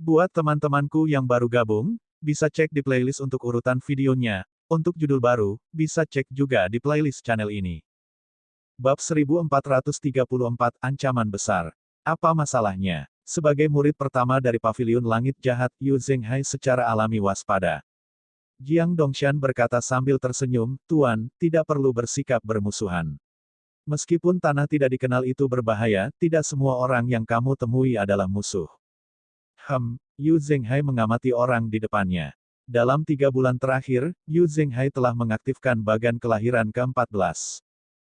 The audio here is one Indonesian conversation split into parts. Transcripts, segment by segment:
Buat teman-temanku yang baru gabung, bisa cek di playlist untuk urutan videonya. Untuk judul baru, bisa cek juga di playlist channel ini. Bab 1434 Ancaman Besar. Apa masalahnya? Sebagai murid pertama dari Paviliun Langit Jahat, Yu Zhenghai secara alami waspada. Jiang Dongshan berkata sambil tersenyum, Tuan, tidak perlu bersikap bermusuhan. Meskipun tanah tidak dikenal itu berbahaya, tidak semua orang yang kamu temui adalah musuh. Yu Zhenghai mengamati orang di depannya. Dalam 3 bulan terakhir, Yu Zhenghai telah mengaktifkan bagan kelahiran ke-14.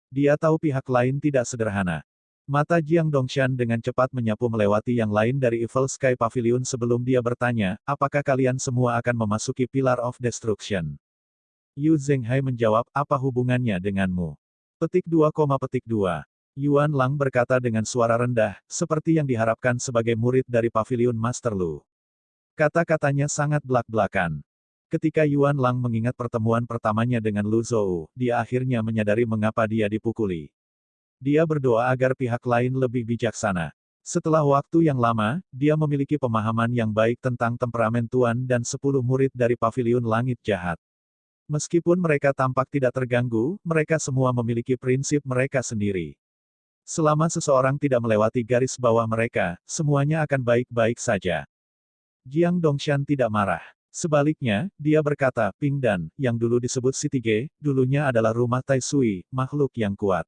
Dia tahu pihak lain tidak sederhana. Mata Jiang Dongshan dengan cepat menyapu melewati yang lain dari Evil Sky Pavilion sebelum dia bertanya, apakah kalian semua akan memasuki Pillar of Destruction? Yu Zhenghai menjawab, apa hubungannya denganmu? Petik 2, petik 2. Yuan Lang berkata dengan suara rendah, seperti yang diharapkan sebagai murid dari Pavilion Master Lu. Kata-katanya sangat belak-belakan. Ketika Yuan Lang mengingat pertemuan pertamanya dengan Lu Zhou, dia akhirnya menyadari mengapa dia dipukuli. Dia berdoa agar pihak lain lebih bijaksana. Setelah waktu yang lama, dia memiliki pemahaman yang baik tentang temperamen Tuan dan 10 murid dari Pavilion Langit Jahat. Meskipun mereka tampak tidak terganggu, mereka semua memiliki prinsip mereka sendiri. Selama seseorang tidak melewati garis bawah mereka, semuanya akan baik-baik saja. Jiang Dongshan tidak marah. Sebaliknya, dia berkata, Pingdan, yang dulu disebut Sitige, dulunya adalah rumah Tai Sui, makhluk yang kuat.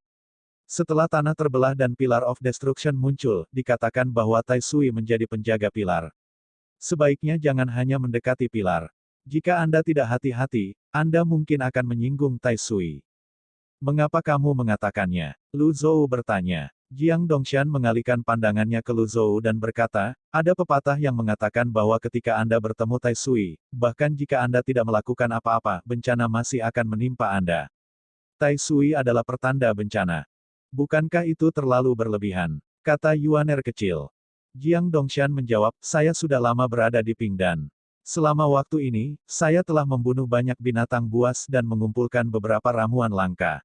Setelah tanah terbelah dan Pillar of Destruction muncul, dikatakan bahwa Tai Sui menjadi penjaga pilar. Sebaiknya jangan hanya mendekati pilar. Jika Anda tidak hati-hati, Anda mungkin akan menyinggung Tai Sui. Mengapa kamu mengatakannya? Lu Zhou bertanya. Jiang Dongshan mengalihkan pandangannya ke Lu Zhou dan berkata, ada pepatah yang mengatakan bahwa ketika Anda bertemu Tai Sui, bahkan jika Anda tidak melakukan apa-apa, bencana masih akan menimpa Anda. Tai Sui adalah pertanda bencana. Bukankah itu terlalu berlebihan? Kata Yuaner kecil. Jiang Dongshan menjawab, saya sudah lama berada di Pingdan. Selama waktu ini, saya telah membunuh banyak binatang buas dan mengumpulkan beberapa ramuan langka.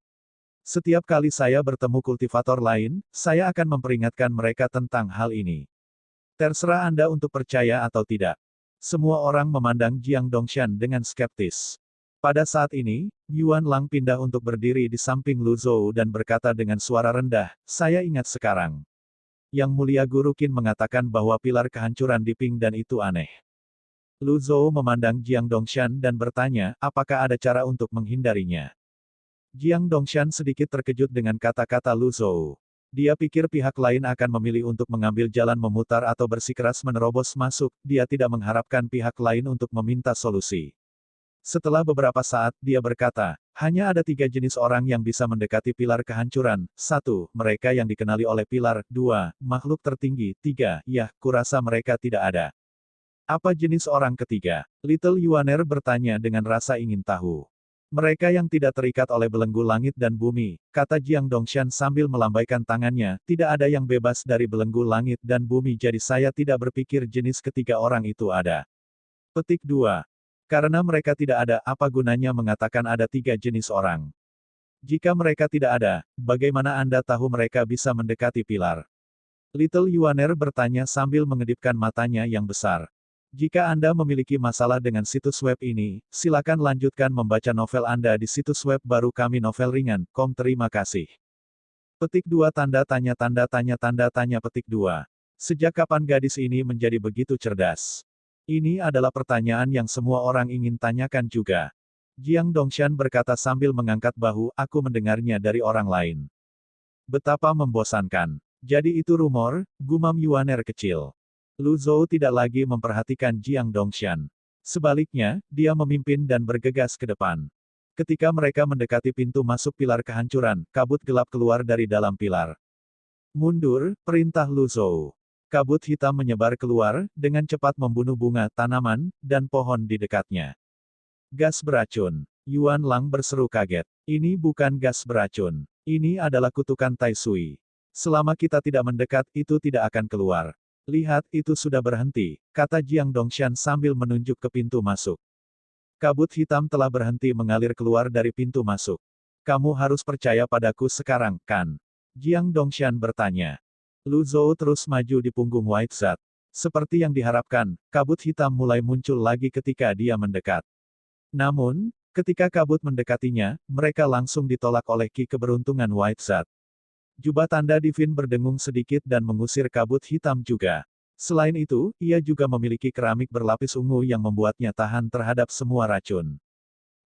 Setiap kali saya bertemu kultivator lain, saya akan memperingatkan mereka tentang hal ini. Terserah Anda untuk percaya atau tidak. Semua orang memandang Jiang Dongshan dengan skeptis. Pada saat ini, Yuan Lang pindah untuk berdiri di samping Lu Zhou dan berkata dengan suara rendah, saya ingat sekarang. Yang Mulia Guru Qin mengatakan bahwa pilar kehancuran di Pingdan itu aneh. Lu Zhou memandang Jiang Dongshan dan bertanya, apakah ada cara untuk menghindarinya? Jiang Dongshan sedikit terkejut dengan kata-kata Lu Zhou. Dia pikir pihak lain akan memilih untuk mengambil jalan memutar atau bersikeras menerobos masuk, dia tidak mengharapkan pihak lain untuk meminta solusi. Setelah beberapa saat, dia berkata, hanya ada 3 jenis orang yang bisa mendekati pilar kehancuran. 1. Mereka yang dikenali oleh pilar. 2. Makhluk tertinggi. 3. Yah, kurasa mereka tidak ada. Apa jenis orang ketiga? Little Yuaner bertanya dengan rasa ingin tahu. Mereka yang tidak terikat oleh belenggu langit dan bumi, kata Jiang Dongshan sambil melambaikan tangannya, tidak ada yang bebas dari belenggu langit dan bumi jadi saya tidak berpikir jenis ketiga orang itu ada. Petik 2. Karena mereka tidak ada, apa gunanya mengatakan ada 3 jenis orang? Jika mereka tidak ada, bagaimana Anda tahu mereka bisa mendekati pilar? Little Yuaner bertanya sambil mengedipkan matanya yang besar. Jika Anda memiliki masalah dengan situs web ini, silakan lanjutkan membaca novel Anda di situs web baru kami Novel Ringan.com. Terima kasih. Petik 2 tanda tanya petik 2. Sejak kapan gadis ini menjadi begitu cerdas? Ini adalah pertanyaan yang semua orang ingin tanyakan juga. Jiang Dongshan berkata sambil mengangkat bahu, aku mendengarnya dari orang lain. Betapa membosankan. Jadi itu rumor, gumam Yuaner kecil. Lu Zhou tidak lagi memperhatikan Jiang Dongshan. Sebaliknya, dia memimpin dan bergegas ke depan. Ketika mereka mendekati pintu masuk pilar kehancuran, kabut gelap keluar dari dalam pilar. Mundur, perintah Lu Zhou. Kabut hitam menyebar keluar, dengan cepat membunuh bunga, tanaman, dan pohon di dekatnya. Gas beracun. Yuan Lang berseru kaget. Ini bukan gas beracun. Ini adalah kutukan Tai Sui. Selama kita tidak mendekat, itu tidak akan keluar. Lihat, itu sudah berhenti, kata Jiang Dongshan sambil menunjuk ke pintu masuk. Kabut hitam telah berhenti mengalir keluar dari pintu masuk. Kamu harus percaya padaku sekarang, kan? Jiang Dongshan bertanya. Lu Zhou terus maju di punggung White Zat. Seperti yang diharapkan, kabut hitam mulai muncul lagi ketika dia mendekat. Namun, ketika kabut mendekatinya, mereka langsung ditolak oleh ki keberuntungan White Zat. Jubah tanda Divin berdengung sedikit dan mengusir kabut hitam juga. Selain itu, ia juga memiliki keramik berlapis ungu yang membuatnya tahan terhadap semua racun.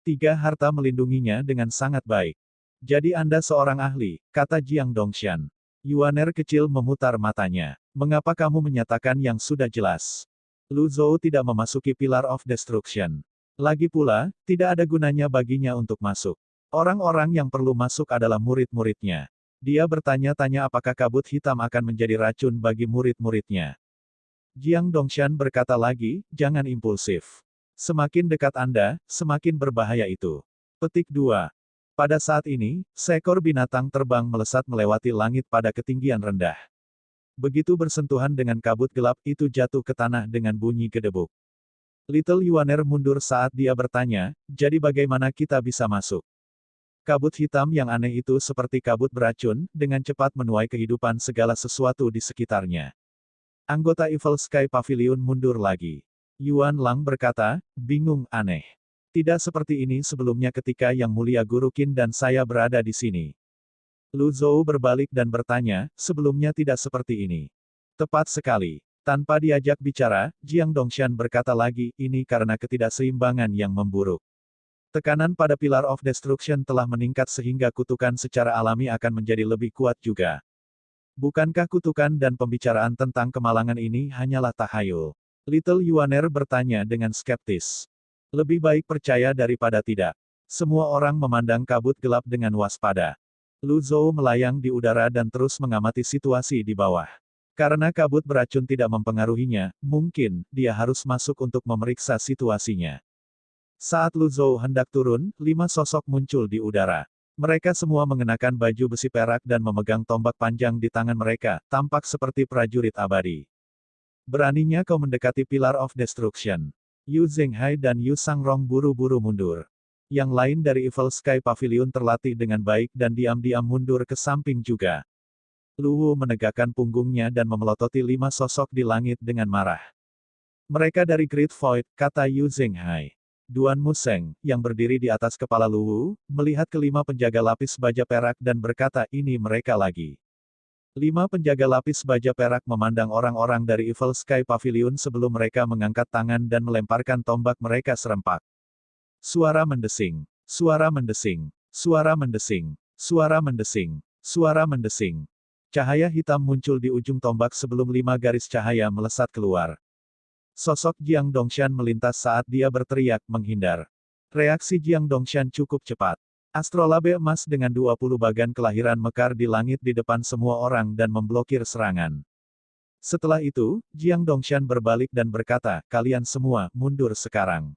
3 harta melindunginya dengan sangat baik. Jadi Anda seorang ahli, kata Jiang Dongshan. Yuaner kecil memutar matanya. Mengapa kamu menyatakan yang sudah jelas? Lu Zhou tidak memasuki Pillar of Destruction. Lagi pula, tidak ada gunanya baginya untuk masuk. Orang-orang yang perlu masuk adalah murid-muridnya. Dia bertanya-tanya apakah kabut hitam akan menjadi racun bagi murid-muridnya. Jiang Dongshan berkata lagi, jangan impulsif. Semakin dekat Anda, semakin berbahaya itu. Petik 2. Pada saat ini, seekor binatang terbang melesat melewati langit pada ketinggian rendah. Begitu bersentuhan dengan kabut gelap, itu jatuh ke tanah dengan bunyi gedebuk. Little Yuaner mundur saat dia bertanya, jadi bagaimana kita bisa masuk? Kabut hitam yang aneh itu seperti kabut beracun, dengan cepat menuai kehidupan segala sesuatu di sekitarnya. Anggota Evil Sky Pavilion mundur lagi. Yuan Lang berkata, bingung, aneh. Tidak seperti ini sebelumnya ketika Yang Mulia Guru Qin dan saya berada di sini. Lu Zhou berbalik dan bertanya, sebelumnya tidak seperti ini. Tepat sekali. Tanpa diajak bicara, Jiang Dongshan berkata lagi, ini karena ketidakseimbangan yang memburuk. Tekanan pada Pillar of Destruction telah meningkat sehingga kutukan secara alami akan menjadi lebih kuat juga. Bukankah kutukan dan pembicaraan tentang kemalangan ini hanyalah tahayul? Little Yuaner bertanya dengan skeptis. Lebih baik percaya daripada tidak. Semua orang memandang kabut gelap dengan waspada. Lu Zhou melayang di udara dan terus mengamati situasi di bawah. Karena kabut beracun tidak mempengaruhinya, mungkin dia harus masuk untuk memeriksa situasinya. Saat Lu Zhou hendak turun, 5 sosok muncul di udara. Mereka semua mengenakan baju besi perak dan memegang tombak panjang di tangan mereka, tampak seperti prajurit abadi. Beraninya kau mendekati Pillar of Destruction. Yu Zhenghai dan Yu Sangrong buru-buru mundur. Yang lain dari Evil Sky Pavilion terlatih dengan baik dan diam-diam mundur ke samping juga. Lu Wu menegakkan punggungnya dan memelototi 5 sosok di langit dengan marah. Mereka dari Great Void, kata Yu Zhenghai. Duan Museng, yang berdiri di atas kepala Lu Wu, melihat kelima penjaga lapis baja perak dan berkata, ini mereka lagi. 5 penjaga lapis baja perak memandang orang-orang dari Evil Sky Pavilion sebelum mereka mengangkat tangan dan melemparkan tombak mereka serempak. Suara mendesing, suara mendesing, suara mendesing, suara mendesing, suara mendesing. Cahaya hitam muncul di ujung tombak sebelum 5 garis cahaya melesat keluar. Sosok Jiang Dongshan melintas saat dia berteriak menghindar. Reaksi Jiang Dongshan cukup cepat. Astrolabe emas dengan 20 bagan kelahiran mekar di langit di depan semua orang dan memblokir serangan. Setelah itu, Jiang Dongshan berbalik dan berkata, kalian semua, mundur sekarang.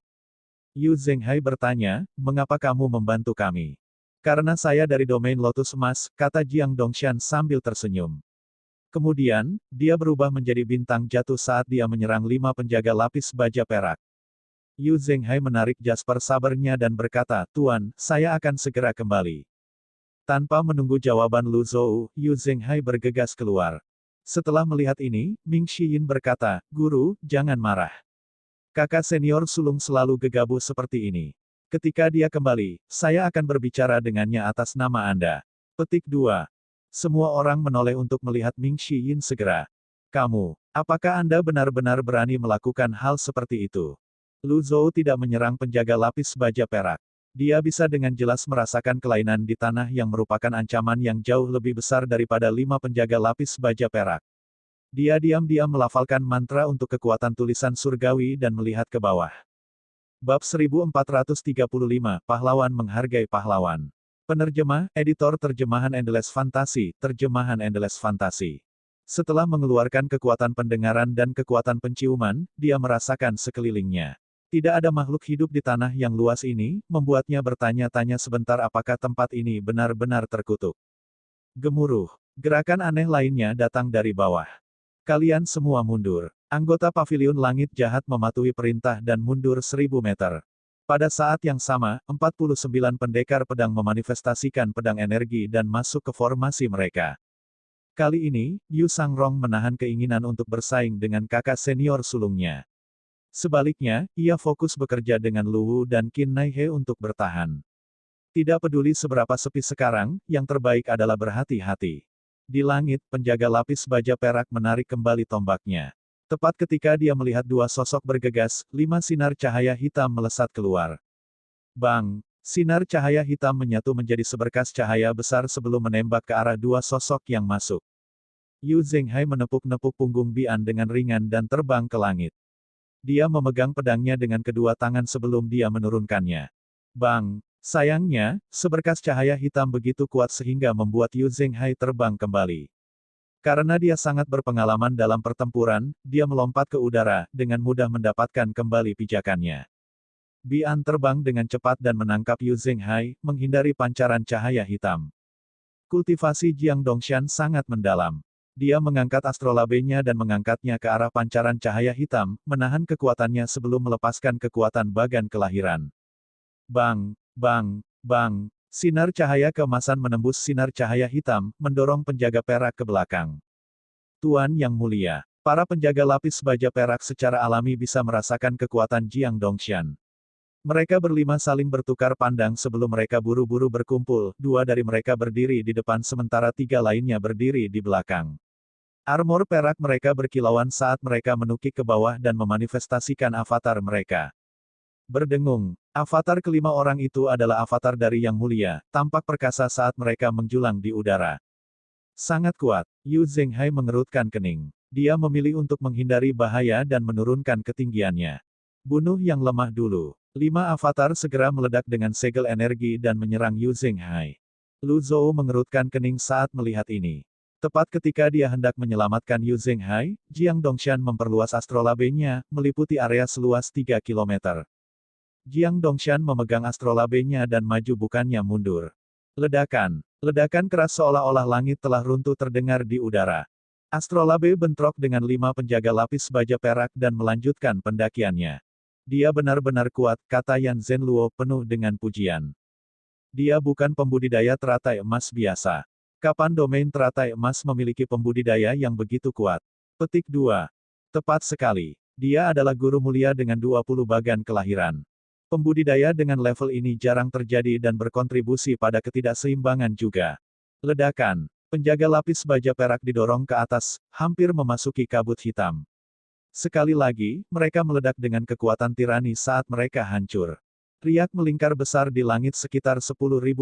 Yu Zhenghai bertanya, mengapa kamu membantu kami? Karena saya dari domain Lotus Emas, kata Jiang Dongshan sambil tersenyum. Kemudian, dia berubah menjadi bintang jatuh saat dia menyerang 5 penjaga lapis baja perak. Yu Zhenghai menarik Jasper sabernya dan berkata, Tuan, saya akan segera kembali. Tanpa menunggu jawaban Lu Zhou, Yu Zhenghai bergegas keluar. Setelah melihat ini, Ming Xiyin berkata, Guru, jangan marah. Kakak senior sulung selalu gegabah seperti ini. Ketika dia kembali, saya akan berbicara dengannya atas nama Anda. Petik 2. Semua orang menoleh untuk melihat Ming Xiyin segera. Kamu, apakah Anda benar-benar berani melakukan hal seperti itu? Lu Zhou tidak menyerang penjaga lapis baja perak. Dia bisa dengan jelas merasakan kelainan di tanah yang merupakan ancaman yang jauh lebih besar daripada 5 penjaga lapis baja perak. Dia diam-diam melafalkan mantra untuk kekuatan tulisan surgawi dan melihat ke bawah. Bab 1435, Pahlawan menghargai pahlawan. Penerjemah, editor terjemahan Endless Fantasy, terjemahan Endless Fantasy. Setelah mengeluarkan kekuatan pendengaran dan kekuatan penciuman, dia merasakan sekelilingnya. Tidak ada makhluk hidup di tanah yang luas ini, membuatnya bertanya-tanya sebentar apakah tempat ini benar-benar terkutuk. Gemuruh. Gerakan aneh lainnya datang dari bawah. Kalian semua mundur. Anggota Pavilion Langit Jahat mematuhi perintah dan mundur 1000 meter. Pada saat yang sama, 49 pendekar pedang memanifestasikan pedang energi dan masuk ke formasi mereka. Kali ini, Yu Sangrong menahan keinginan untuk bersaing dengan kakak senior sulungnya. Sebaliknya, ia fokus bekerja dengan Luwu dan Qin Naihe untuk bertahan. Tidak peduli seberapa sepi sekarang, yang terbaik adalah berhati-hati. Di langit, penjaga lapis baja perak menarik kembali tombaknya. Tepat ketika dia melihat dua sosok bergegas, 5 sinar cahaya hitam melesat keluar. Bang! Sinar cahaya hitam menyatu menjadi seberkas cahaya besar sebelum menembak ke arah dua sosok yang masuk. Yu Zhenghai menepuk-nepuk punggung Bian dengan ringan dan terbang ke langit. Dia memegang pedangnya dengan kedua tangan sebelum dia menurunkannya. Bang! Sayangnya, seberkas cahaya hitam begitu kuat sehingga membuat Yu Zhenghai terbang kembali. Karena dia sangat berpengalaman dalam pertempuran, dia melompat ke udara, dengan mudah mendapatkan kembali pijakannya. Bian terbang dengan cepat dan menangkap Yu Zhenghai, menghindari pancaran cahaya hitam. Kultivasi Jiang Dongshan sangat mendalam. Dia mengangkat astrolabenya dan mengangkatnya ke arah pancaran cahaya hitam, menahan kekuatannya sebelum melepaskan kekuatan bagan kelahiran. Bang! Bang! Bang! Sinar cahaya keemasan menembus sinar cahaya hitam, mendorong penjaga perak ke belakang. Tuan Yang Mulia, para penjaga lapis baja perak secara alami bisa merasakan kekuatan Jiang Dongshan. Mereka berlima saling bertukar pandang sebelum mereka buru-buru berkumpul, 2 dari mereka berdiri di depan sementara 3 lainnya berdiri di belakang. Armor perak mereka berkilauan saat mereka menukik ke bawah dan memanifestasikan avatar mereka. Berdengung, avatar kelima orang itu adalah avatar dari Yang Mulia, tampak perkasa saat mereka menjulang di udara. Sangat kuat, Yu Zhenghai mengerutkan kening. Dia memilih untuk menghindari bahaya dan menurunkan ketinggiannya. Bunuh yang lemah dulu. 5 avatar segera meledak dengan segel energi dan menyerang Yu Zhenghai. Lu Zhou mengerutkan kening saat melihat ini. Tepat ketika dia hendak menyelamatkan Yu Zhenghai, Jiang Dongshan memperluas astrolabenya, meliputi area seluas 3 km. Jiang Dongshan memegang astrolabenya dan maju bukannya mundur. Ledakan. Ledakan keras seolah-olah langit telah runtuh terdengar di udara. Astrolabe bentrok dengan 5 penjaga lapis baja perak dan melanjutkan pendakiannya. Dia benar-benar kuat, kata Yan Zhenluo penuh dengan pujian. Dia bukan pembudidaya teratai emas biasa. Kapan domain teratai emas memiliki pembudidaya yang begitu kuat? Petik 2. Tepat sekali. Dia adalah guru mulia dengan 20 bagan kelahiran. Pembudidaya dengan level ini jarang terjadi dan berkontribusi pada ketidakseimbangan juga. Ledakan. Penjaga lapis baja perak didorong ke atas, hampir memasuki kabut hitam. Sekali lagi, mereka meledak dengan kekuatan tirani saat mereka hancur. Riak melingkar besar di langit sekitar 10.000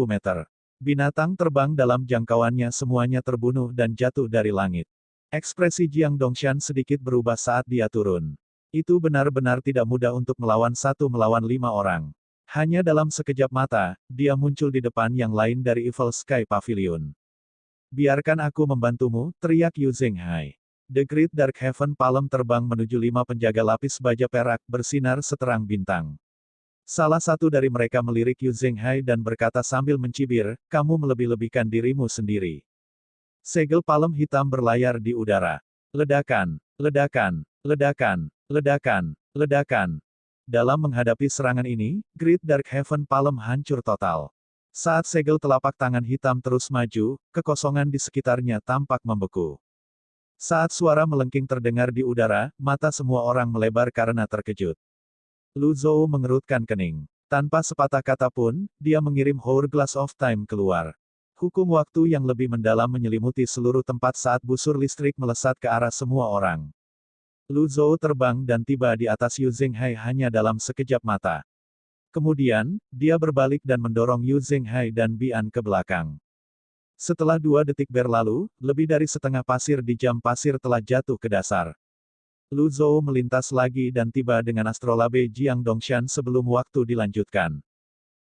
meter. Binatang terbang dalam jangkauannya semuanya terbunuh dan jatuh dari langit. Ekspresi Jiang Dongshan sedikit berubah saat dia turun. Itu benar-benar tidak mudah untuk melawan 1 melawan 5 orang. Hanya dalam sekejap mata, dia muncul di depan yang lain dari Evil Sky Pavilion. Biarkan aku membantumu, teriak Yu Zhenghai. The Great Dark Heaven Palm terbang menuju 5 penjaga lapis baja perak, bersinar seterang bintang. Salah satu dari mereka melirik Yu Zhenghai dan berkata sambil mencibir, kamu melebih-lebihkan dirimu sendiri. Segel palem hitam berlayar di udara. Ledakan, ledakan, ledakan, ledakan, ledakan. Dalam menghadapi serangan ini, Great Dark Heaven Palm hancur total. Saat segel telapak tangan hitam terus maju, kekosongan di sekitarnya tampak membeku. Saat suara melengking terdengar di udara, mata semua orang melebar karena terkejut. Lu Zhou mengerutkan kening. Tanpa sepatah kata pun, dia mengirim Hourglass of Time keluar. Hukum waktu yang lebih mendalam menyelimuti seluruh tempat saat busur listrik melesat ke arah semua orang. Lu Zhou terbang dan tiba di atas Yu Zhenghai hanya dalam sekejap mata. Kemudian, dia berbalik dan mendorong Yu Zhenghai dan Bian ke belakang. Setelah 2 detik berlalu, lebih dari setengah pasir di jam pasir telah jatuh ke dasar. Lu Zhou melintas lagi dan tiba dengan astrolabe Jiang Dongshan sebelum waktu dilanjutkan.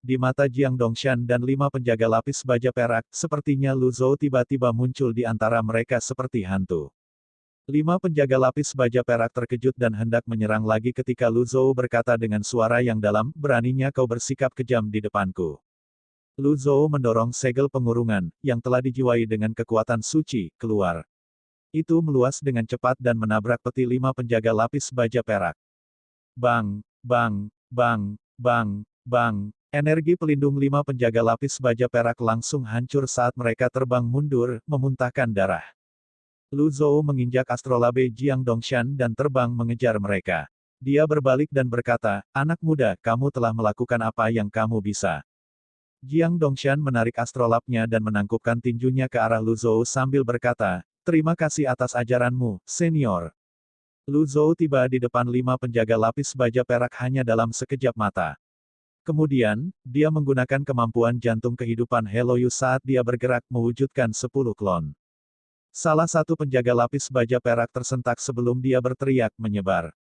Di mata Jiang Dongshan dan 5 penjaga lapis baja perak, sepertinya Lu Zhou tiba-tiba muncul di antara mereka seperti hantu. 5 penjaga lapis baja perak terkejut dan hendak menyerang lagi ketika Lu Zhou berkata dengan suara yang dalam, beraninya kau bersikap kejam di depanku. Lu Zhou mendorong segel pengurungan, yang telah dijiwai dengan kekuatan suci, keluar. Itu meluas dengan cepat dan menabrak peti 5 penjaga lapis baja perak. Bang, bang, bang, bang, bang. Energi pelindung 5 penjaga lapis baja perak langsung hancur saat mereka terbang mundur, memuntahkan darah. Lu Zhou menginjak astrolabe Jiang Dongshan dan terbang mengejar mereka. Dia berbalik dan berkata, anak muda, kamu telah melakukan apa yang kamu bisa. Jiang Dongshan menarik astrolabnya dan menangkupkan tinjunya ke arah Lu Zhou sambil berkata, terima kasih atas ajaranmu, senior. Lu Zhou tiba di depan 5 penjaga lapis baja perak hanya dalam sekejap mata. Kemudian, dia menggunakan kemampuan jantung kehidupan Heloyu saat dia bergerak mewujudkan 10 klon. Salah satu penjaga lapis baja perak tersentak sebelum dia berteriak menyebar.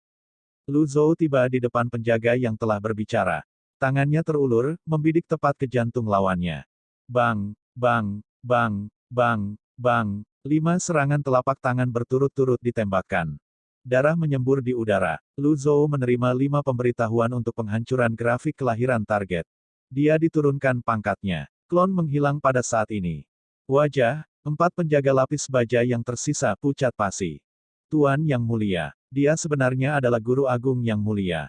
Lu Zhou tiba di depan penjaga yang telah berbicara. Tangannya terulur, membidik tepat ke jantung lawannya. Bang, bang, bang, bang, bang, 5 serangan telapak tangan berturut-turut ditembakkan. Darah menyembur di udara. Lu Zhou menerima 5 pemberitahuan untuk penghancuran grafik kelahiran target. Dia diturunkan pangkatnya. Klon menghilang pada saat ini. Wajah, 4 penjaga lapis baja yang tersisa pucat pasi. Tuan Yang Mulia, dia sebenarnya adalah Guru Agung Yang Mulia.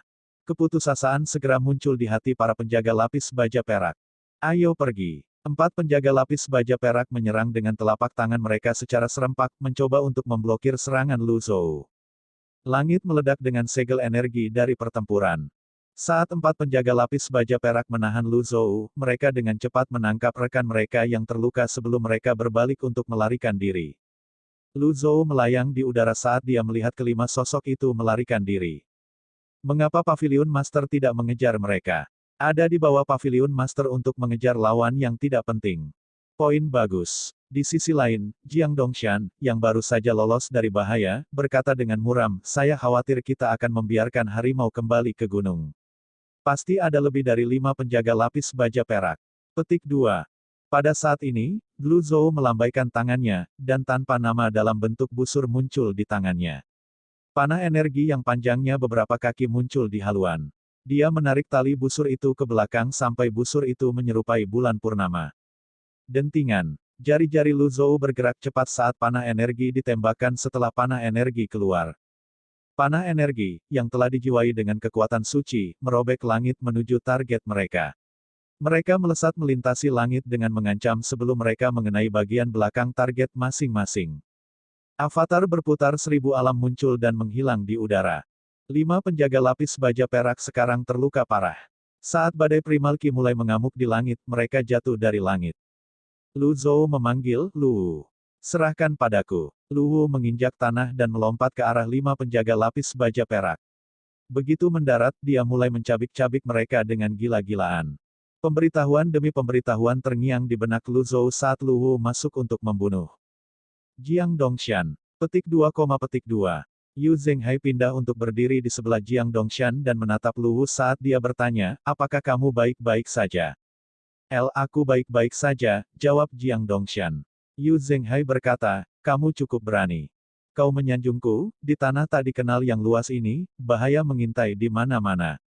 Keputusasaan segera muncul di hati para penjaga lapis baja perak. Ayo pergi. 4 penjaga lapis baja perak menyerang dengan telapak tangan mereka secara serempak, mencoba untuk memblokir serangan Lu Zhou. Langit meledak dengan segel energi dari pertempuran. Saat 4 penjaga lapis baja perak menahan Lu Zhou, mereka dengan cepat menangkap rekan mereka yang terluka sebelum mereka berbalik untuk melarikan diri. Lu Zhou melayang di udara saat dia melihat kelima sosok itu melarikan diri. Mengapa Paviliun Master tidak mengejar mereka? Ada di bawah Paviliun Master untuk mengejar lawan yang tidak penting. Poin bagus. Di sisi lain, Jiang Dongshan, yang baru saja lolos dari bahaya, berkata dengan muram, saya khawatir kita akan membiarkan harimau kembali ke gunung. Pasti ada lebih dari 5 penjaga lapis baja perak. Petik 2. Pada saat ini, Lu Zhou melambaikan tangannya, dan tanpa nama dalam bentuk busur muncul di tangannya. Panah energi yang panjangnya beberapa kaki muncul di haluan. Dia menarik tali busur itu ke belakang sampai busur itu menyerupai bulan purnama. Dentingan. Jari-jari Lu Zhou bergerak cepat saat panah energi ditembakkan setelah panah energi keluar. Panah energi, yang telah dijiwai dengan kekuatan suci, merobek langit menuju target mereka. Mereka melesat melintasi langit dengan mengancam sebelum mereka mengenai bagian belakang target masing-masing. Avatar berputar 1000 alam muncul dan menghilang di udara. 5 penjaga lapis baja perak sekarang terluka parah. Saat badai primalki mulai mengamuk di langit, mereka jatuh dari langit. Lu Zhou memanggil, Lu. Serahkan padaku. Lu Wu menginjak tanah dan melompat ke arah 5 penjaga lapis baja perak. Begitu mendarat, dia mulai mencabik-cabik mereka dengan gila-gilaan. Pemberitahuan demi pemberitahuan terngiang di benak Lu Zhou saat Lu Wu masuk untuk membunuh. Jiang Dongshan. Petik 2, petik 2. Yu Zhenghai pindah untuk berdiri di sebelah Jiang Dongshan dan menatap Lu Wu saat dia bertanya, apakah kamu baik-baik saja? Aku baik-baik saja, jawab Jiang Dongshan. Yu Zhenghai berkata, kamu cukup berani. Kau menyanjungku, di tanah tak dikenal yang luas ini, bahaya mengintai di mana-mana.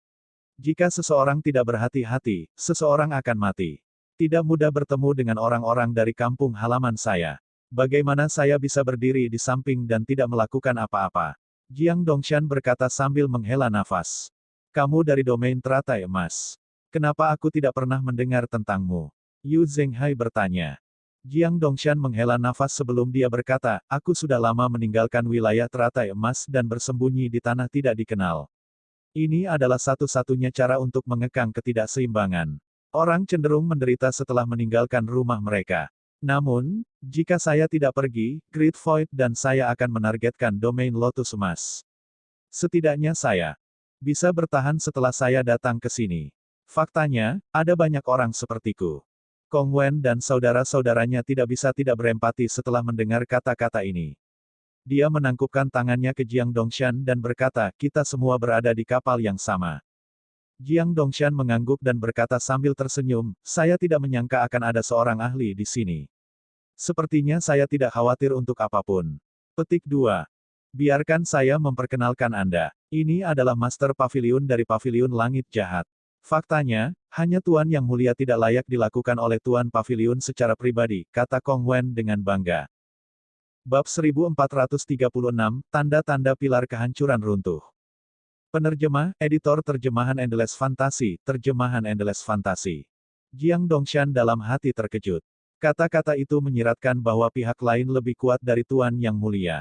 Jika seseorang tidak berhati-hati, seseorang akan mati. Tidak mudah bertemu dengan orang-orang dari kampung halaman saya. Bagaimana saya bisa berdiri di samping dan tidak melakukan apa-apa? Jiang Dongshan berkata sambil menghela nafas. Kamu dari domain teratai emas. Kenapa aku tidak pernah mendengar tentangmu? Yu Zhenghai bertanya. Jiang Dongshan menghela nafas sebelum dia berkata, aku sudah lama meninggalkan wilayah teratai emas dan bersembunyi di tanah tidak dikenal. Ini adalah satu-satunya cara untuk mengekang ketidakseimbangan. Orang cenderung menderita setelah meninggalkan rumah mereka. Namun, jika saya tidak pergi, Great Void dan saya akan menargetkan domain Lotus Emas. Setidaknya saya bisa bertahan setelah saya datang ke sini. Faktanya, ada banyak orang sepertiku. Kong Wen dan saudara-saudaranya tidak bisa tidak berempati setelah mendengar kata-kata ini. Dia menangkupkan tangannya ke Jiang Dongshan dan berkata, kita semua berada di kapal yang sama. Jiang Dongshan mengangguk dan berkata sambil tersenyum, saya tidak menyangka akan ada seorang ahli di sini. Sepertinya saya tidak khawatir untuk apapun. Petik 2. Biarkan saya memperkenalkan Anda. Ini adalah Master Paviliun dari Paviliun Langit Jahat. Faktanya, hanya Tuan Yang Mulia tidak layak dilakukan oleh Tuan Paviliun secara pribadi, kata Kong Wen dengan bangga. Bab 1436, Tanda-tanda Pilar Kehancuran Runtuh. Penerjemah, Editor Terjemahan Endless Fantasy, Terjemahan Endless Fantasy. Jiang Dongshan dalam hati terkejut. Kata-kata itu menyiratkan bahwa pihak lain lebih kuat dari Tuan Yang Mulia.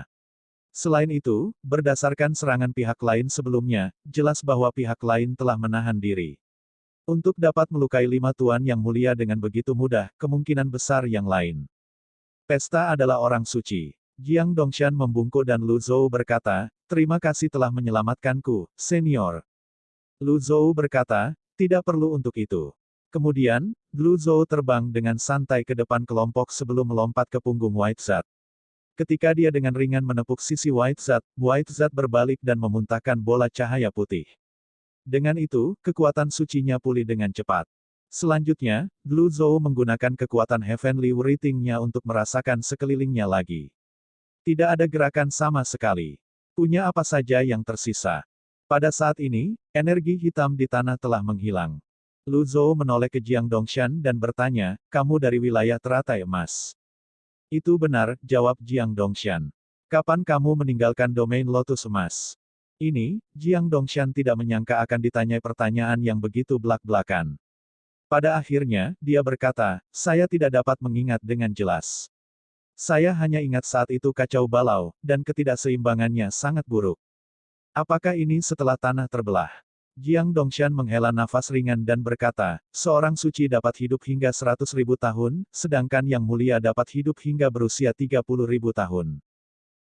Selain itu, berdasarkan serangan pihak lain sebelumnya, jelas bahwa pihak lain telah menahan diri. Untuk dapat melukai 5 Tuan Yang Mulia dengan begitu mudah, kemungkinan besar yang lain. Pesta adalah orang suci. Jiang Dongshan membungkuk dan Lu Zhou berkata, terima kasih telah menyelamatkanku, senior. Lu Zhou berkata, tidak perlu untuk itu. Kemudian, Lu Zhou terbang dengan santai ke depan kelompok sebelum melompat ke punggung White Zat. Ketika dia dengan ringan menepuk sisi White Zat berbalik dan memuntahkan bola cahaya putih. Dengan itu, kekuatan sucinya pulih dengan cepat. Selanjutnya, Lu Zhou menggunakan kekuatan Heavenly Writing-nya untuk merasakan sekelilingnya lagi. Tidak ada gerakan sama sekali. Punya apa saja yang tersisa. Pada saat ini, energi hitam di tanah telah menghilang. Lu Zhou menoleh ke Jiang Dongshan dan bertanya, kamu dari wilayah teratai emas. Itu benar, jawab Jiang Dongshan. Kapan kamu meninggalkan domain Lotus Emas? Ini, Jiang Dongshan tidak menyangka akan ditanyai pertanyaan yang begitu belak-belakan. Pada akhirnya, dia berkata, saya tidak dapat mengingat dengan jelas. Saya hanya ingat saat itu kacau balau, dan ketidakseimbangannya sangat buruk. Apakah ini setelah tanah terbelah? Jiang Dongshan menghela nafas ringan dan berkata, seorang suci dapat hidup hingga 100.000 tahun, sedangkan yang mulia dapat hidup hingga berusia 30.000 tahun.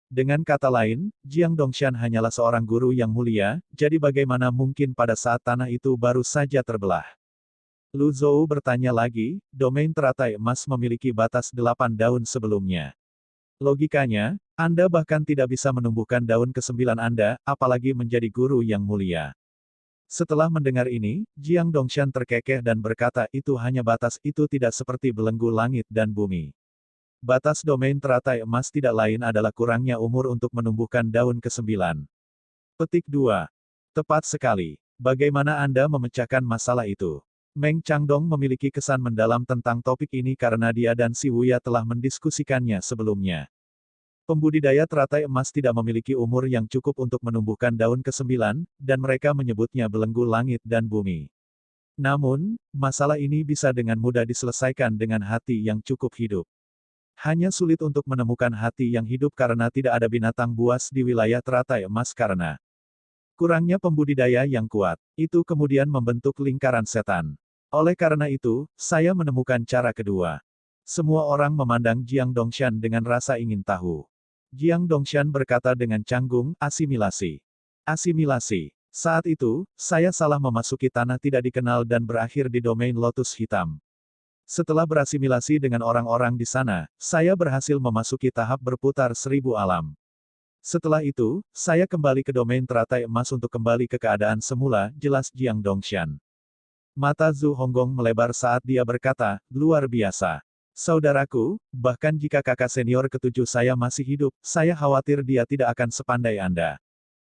Dengan kata lain, Jiang Dongshan hanyalah seorang guru yang mulia, jadi bagaimana mungkin pada saat tanah itu baru saja terbelah? Lu Zhou bertanya lagi, domain teratai emas memiliki batas 8 daun sebelumnya. Logikanya, Anda bahkan tidak bisa menumbuhkan daun ke-9 Anda, apalagi menjadi guru yang mulia. Setelah mendengar ini, Jiang Dongshan terkekeh dan berkata itu hanya batas, itu tidak seperti belenggu langit dan bumi. Batas domain teratai emas tidak lain adalah kurangnya umur untuk menumbuhkan daun ke-9. Petik 2. Tepat sekali. Bagaimana Anda memecahkan masalah itu? Meng Changdong memiliki kesan mendalam tentang topik ini karena dia dan Si Wuya telah mendiskusikannya sebelumnya. Pembudidaya teratai emas tidak memiliki umur yang cukup untuk menumbuhkan daun ke-9, dan mereka menyebutnya belenggu langit dan bumi. Namun, masalah ini bisa dengan mudah diselesaikan dengan hati yang cukup hidup. Hanya sulit untuk menemukan hati yang hidup karena tidak ada binatang buas di wilayah teratai emas karena kurangnya pembudidaya yang kuat. Itu kemudian membentuk lingkaran setan. Oleh karena itu, saya menemukan cara kedua. Semua orang memandang Jiang Dongshan dengan rasa ingin tahu. Jiang Dongshan berkata dengan canggung, asimilasi. Asimilasi. Saat itu, saya salah memasuki tanah tidak dikenal dan berakhir di domain Lotus Hitam. Setelah berasimilasi dengan orang-orang di sana, saya berhasil memasuki tahap berputar 1000 alam. Setelah itu, saya kembali ke domain teratai emas untuk kembali ke keadaan semula, jelas Jiang Dongshan. Mata Zhu Honggong melebar saat dia berkata, luar biasa. Saudaraku, bahkan jika kakak senior ke-7 saya masih hidup, saya khawatir dia tidak akan sepandai Anda.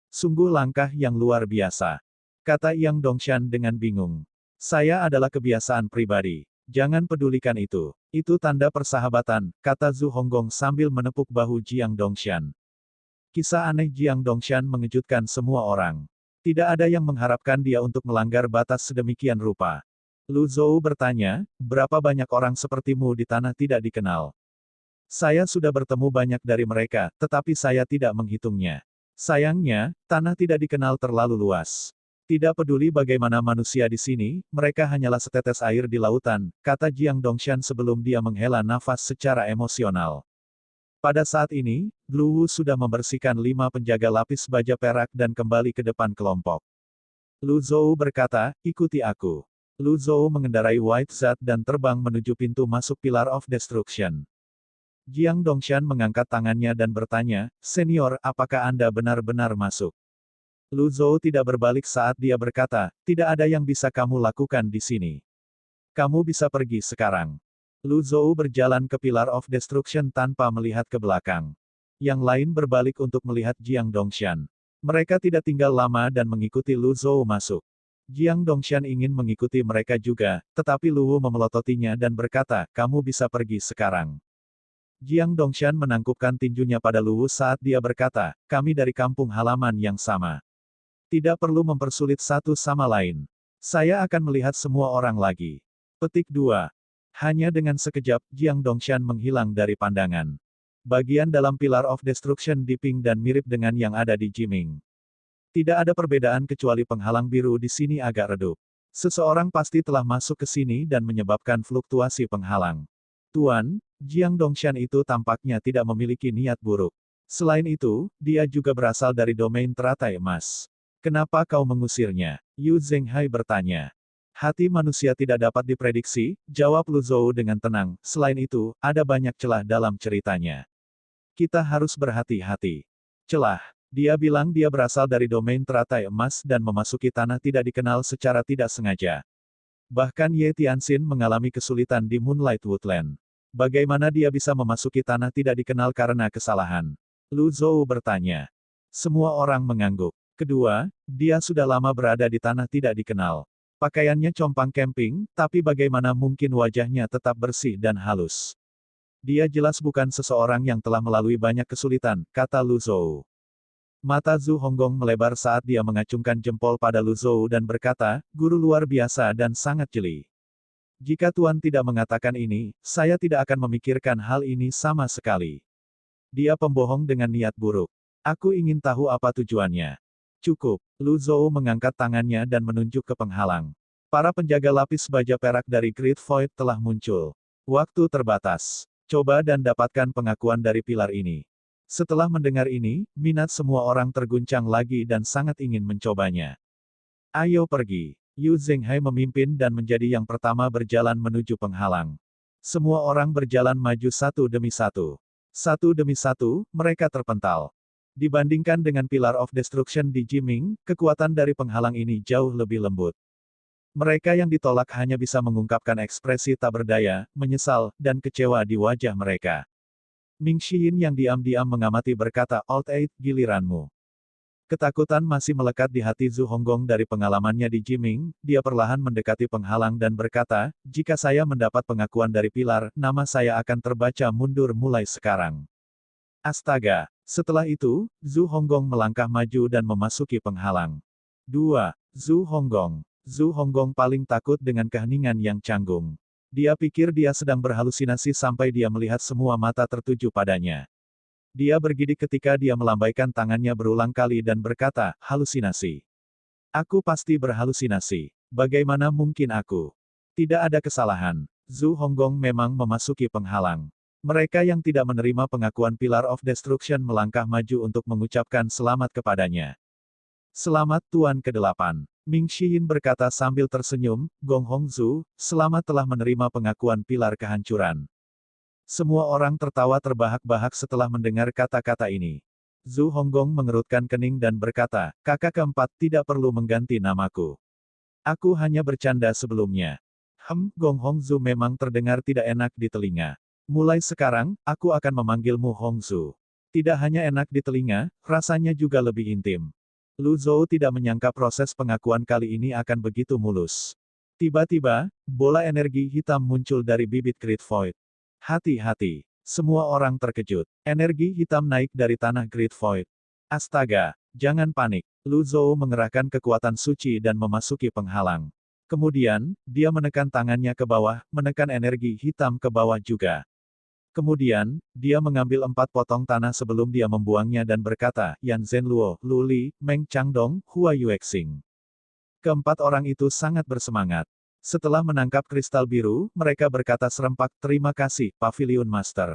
Sungguh langkah yang luar biasa. Kata Jiang Dongshan dengan bingung. Saya adalah kebiasaan pribadi. Jangan pedulikan itu. Itu tanda persahabatan, kata Zhu Honggong sambil menepuk bahu Jiang Dongshan. Kisah aneh Jiang Dongshan mengejutkan semua orang. Tidak ada yang mengharapkan dia untuk melanggar batas sedemikian rupa. Lu Zhou bertanya, berapa banyak orang sepertimu di tanah tidak dikenal? Saya sudah bertemu banyak dari mereka, tetapi saya tidak menghitungnya. Sayangnya, tanah tidak dikenal terlalu luas. Tidak peduli bagaimana manusia di sini, mereka hanyalah setetes air di lautan, kata Jiang Dongshan sebelum dia menghela nafas secara emosional. Pada saat ini, Lu Wu sudah membersihkan 5 penjaga lapis baja perak dan kembali ke depan kelompok. Lu Zhou berkata, ikuti aku. Lu Zhou mengendarai White Zat dan terbang menuju pintu masuk Pillar of Destruction. Jiang Dongshan mengangkat tangannya dan bertanya, senior, apakah Anda benar-benar masuk? Lu Zhou tidak berbalik saat dia berkata, tidak ada yang bisa kamu lakukan di sini. Kamu bisa pergi sekarang. Lu Zhou berjalan ke Pillar of Destruction tanpa melihat ke belakang. Yang lain berbalik untuk melihat Jiang Dongshan. Mereka tidak tinggal lama dan mengikuti Lu Zhou masuk. Jiang Dongshan ingin mengikuti mereka juga, tetapi Lu Wu memelototinya dan berkata, kamu bisa pergi sekarang. Jiang Dongshan menangkupkan tinjunya pada Lu Wu saat dia berkata, kami dari kampung halaman yang sama. Tidak perlu mempersulit satu sama lain. Saya akan melihat semua orang lagi. Petik 2. Hanya dengan sekejap, Jiang Dongshan menghilang dari pandangan. Bagian dalam Pillar of Destruction di Ping dan mirip dengan yang ada di Jiming. Tidak ada perbedaan kecuali penghalang biru di sini agak redup. Seseorang pasti telah masuk ke sini dan menyebabkan fluktuasi penghalang. Tuan, Jiang Dongshan itu tampaknya tidak memiliki niat buruk. Selain itu, dia juga berasal dari domain teratai emas. Kenapa kau mengusirnya? Yu Zhenghai bertanya. Hati manusia tidak dapat diprediksi, jawab Lu Zhou dengan tenang. Selain itu, ada banyak celah dalam ceritanya. Kita harus berhati-hati. Celah. Dia bilang dia berasal dari domain teratai emas dan memasuki tanah tidak dikenal secara tidak sengaja. Bahkan Ye Tianxin mengalami kesulitan di Moonlight Woodland. Bagaimana dia bisa memasuki tanah tidak dikenal karena kesalahan? Lu Zhou bertanya. Semua orang mengangguk. Kedua, dia sudah lama berada di tanah tidak dikenal. Pakaiannya compang camping, tapi bagaimana mungkin wajahnya tetap bersih dan halus? Dia jelas bukan seseorang yang telah melalui banyak kesulitan, kata Lu Zhou. Mata Zhu Honggong melebar saat dia mengacungkan jempol pada Lu Zhou dan berkata, guru luar biasa dan sangat jeli. Jika Tuan tidak mengatakan ini, saya tidak akan memikirkan hal ini sama sekali. Dia pembohong dengan niat buruk. Aku ingin tahu apa tujuannya. Cukup. Lu Zhou mengangkat tangannya dan menunjuk ke penghalang. Para penjaga lapis baja perak dari Great Void telah muncul. Waktu terbatas. Coba dan dapatkan pengakuan dari pilar ini. Setelah mendengar ini, minat semua orang terguncang lagi dan sangat ingin mencobanya. Ayo pergi. Yu Zhenghai memimpin dan menjadi yang pertama berjalan menuju penghalang. Semua orang berjalan maju satu demi satu. Satu demi satu, mereka terpental. Dibandingkan dengan Pillar of Destruction di Jiming, kekuatan dari penghalang ini jauh lebih lembut. Mereka yang ditolak hanya bisa mengungkapkan ekspresi tak berdaya, menyesal, dan kecewa di wajah mereka. Ming Xiyin yang diam-diam mengamati berkata, Old Eight, giliranmu. Ketakutan masih melekat di hati Zhu Honggong dari pengalamannya di Jiming, dia perlahan mendekati penghalang dan berkata, jika saya mendapat pengakuan dari pilar, nama saya akan terbaca mundur mulai sekarang. Astaga! Setelah itu, Zhu Honggong melangkah maju dan memasuki penghalang. 2. Zhu Honggong. Zhu Honggong paling takut dengan keheningan yang canggung. Dia pikir dia sedang berhalusinasi sampai dia melihat semua mata tertuju padanya. Dia bergidik ketika dia melambaikan tangannya berulang kali dan berkata, halusinasi. Aku pasti berhalusinasi. Bagaimana mungkin aku? Tidak ada kesalahan. Zhu Honggong memang memasuki penghalang. Mereka yang tidak menerima pengakuan Pillar of Destruction melangkah maju untuk mengucapkan selamat kepadanya. Selamat Tuan ke-8. Ming Xiyin berkata sambil tersenyum, Gong Hongzhu, selamat telah menerima pengakuan pilar kehancuran. Semua orang tertawa terbahak-bahak setelah mendengar kata-kata ini. Zhu Honggong mengerutkan kening dan berkata, kakak keempat tidak perlu mengganti namaku. Aku hanya bercanda sebelumnya. Gong Hongzhu memang terdengar tidak enak di telinga. Mulai sekarang, aku akan memanggilmu Hongzhu. Tidak hanya enak di telinga, rasanya juga lebih intim. Lu Zhou tidak menyangka proses pengakuan kali ini akan begitu mulus. Tiba-tiba, bola energi hitam muncul dari bibit Great Void. Hati-hati. Semua orang terkejut. Energi hitam naik dari tanah Great Void. Astaga, jangan panik. Lu Zhou mengerahkan kekuatan suci dan memasuki penghalang. Kemudian, dia menekan tangannya ke bawah, menekan energi hitam ke bawah juga. Kemudian, dia mengambil 4 potong tanah sebelum dia membuangnya dan berkata, Yan Zhenluo, Lu Li, Meng Changdong, Hua Yuexing. Keempat orang itu sangat bersemangat. Setelah menangkap kristal biru, mereka berkata serempak, terima kasih, Pavilion Master.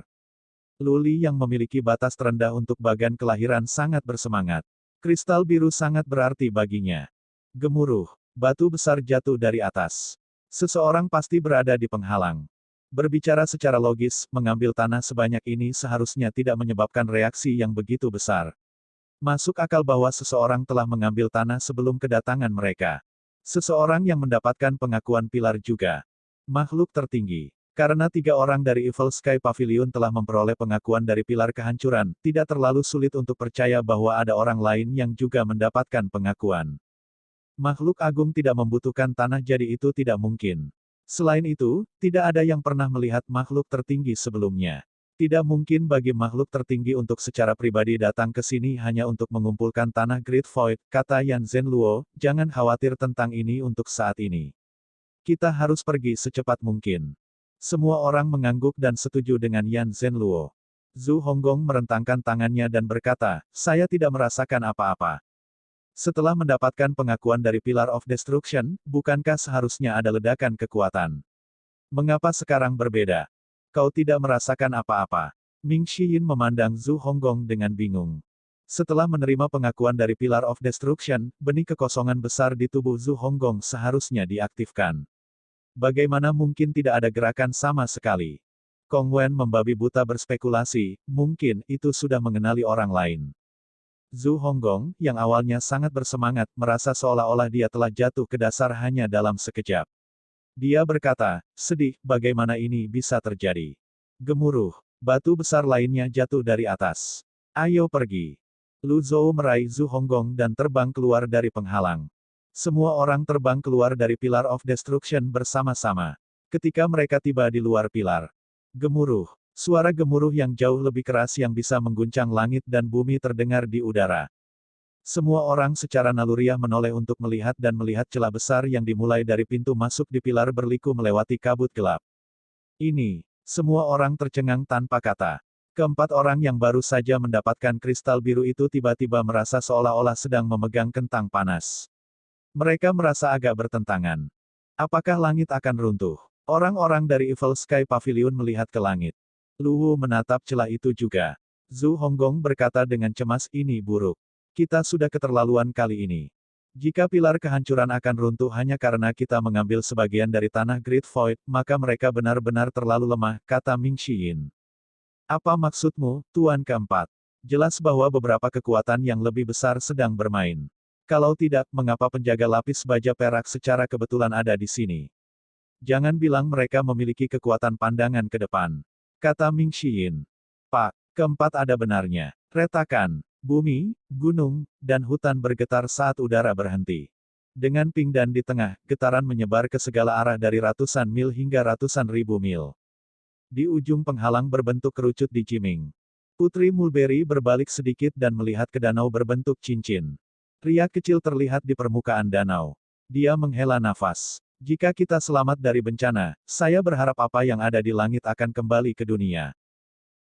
Lu Li yang memiliki batas terendah untuk bagan kelahiran sangat bersemangat. Kristal biru sangat berarti baginya. Gemuruh. Batu besar jatuh dari atas. Seseorang pasti berada di penghalang. Berbicara secara logis, mengambil tanah sebanyak ini seharusnya tidak menyebabkan reaksi yang begitu besar. Masuk akal bahwa seseorang telah mengambil tanah sebelum kedatangan mereka. Seseorang yang mendapatkan pengakuan pilar juga. Makhluk tertinggi. Karena 3 orang dari Evil Sky Pavilion telah memperoleh pengakuan dari pilar kehancuran, tidak terlalu sulit untuk percaya bahwa ada orang lain yang juga mendapatkan pengakuan. Makhluk agung tidak membutuhkan tanah jadi itu tidak mungkin. Selain itu, tidak ada yang pernah melihat makhluk tertinggi sebelumnya. Tidak mungkin bagi makhluk tertinggi untuk secara pribadi datang ke sini hanya untuk mengumpulkan tanah Great Void, kata Yan Zhenluo, jangan khawatir tentang ini untuk saat ini. Kita harus pergi secepat mungkin. Semua orang mengangguk dan setuju dengan Yan Zhenluo. Zhu Honggong merentangkan tangannya dan berkata, saya tidak merasakan apa-apa. Setelah mendapatkan pengakuan dari Pillar of Destruction, bukankah seharusnya ada ledakan kekuatan? Mengapa sekarang berbeda? Kau tidak merasakan apa-apa. Ming Xiyin memandang Zhu Honggong dengan bingung. Setelah menerima pengakuan dari Pillar of Destruction, benih kekosongan besar di tubuh Zhu Honggong seharusnya diaktifkan. Bagaimana mungkin tidak ada gerakan sama sekali? Kong Wen membabi buta berspekulasi, mungkin itu sudah mengenali orang lain. Zhu Honggong, yang awalnya sangat bersemangat, merasa seolah-olah dia telah jatuh ke dasar hanya dalam sekejap. Dia berkata, sedih, bagaimana ini bisa terjadi? Gemuruh. Batu besar lainnya jatuh dari atas. Ayo pergi. Lu Zhou meraih Zhu Honggong dan terbang keluar dari penghalang. Semua orang terbang keluar dari Pillar of Destruction bersama-sama. Ketika mereka tiba di luar pilar. Gemuruh. Suara gemuruh yang jauh lebih keras yang bisa mengguncang langit dan bumi terdengar di udara. Semua orang secara naluriah menoleh untuk melihat dan melihat celah besar yang dimulai dari pintu masuk di pilar berliku melewati kabut gelap. Ini. Semua orang tercengang tanpa kata. Keempat orang yang baru saja mendapatkan kristal biru itu tiba-tiba merasa seolah-olah sedang memegang kentang panas. Mereka merasa agak bertentangan. Apakah langit akan runtuh? Orang-orang dari Evil Sky Pavilion melihat ke langit. Luwu menatap celah itu juga. Zhu Honggong berkata dengan cemas, ini buruk. Kita sudah keterlaluan kali ini. Jika pilar kehancuran akan runtuh hanya karena kita mengambil sebagian dari tanah Great Void, maka mereka benar-benar terlalu lemah, kata Ming Xiyin. Apa maksudmu, Tuan Keempat? Jelas bahwa beberapa kekuatan yang lebih besar sedang bermain. Kalau tidak, mengapa penjaga lapis baja perak secara kebetulan ada di sini? Jangan bilang mereka memiliki kekuatan pandangan ke depan. Kata Ming Xiyin. Pak, keempat ada benarnya. Retakan. Bumi, gunung, dan hutan bergetar saat udara berhenti. Dengan pingdan di tengah, getaran menyebar ke segala arah dari ratusan mil hingga ratusan ribu mil. Di ujung penghalang berbentuk kerucut di Jiming. Putri Mulberry berbalik sedikit dan melihat ke danau berbentuk cincin. Pria kecil terlihat di permukaan danau. Dia menghela nafas. Jika kita selamat dari bencana, saya berharap apa yang ada di langit akan kembali ke dunia.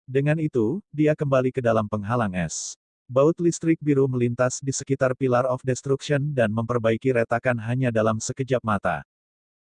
Dengan itu, dia kembali ke dalam penghalang es. Baut listrik biru melintas di sekitar Pillar of Destruction dan memperbaiki retakan hanya dalam sekejap mata.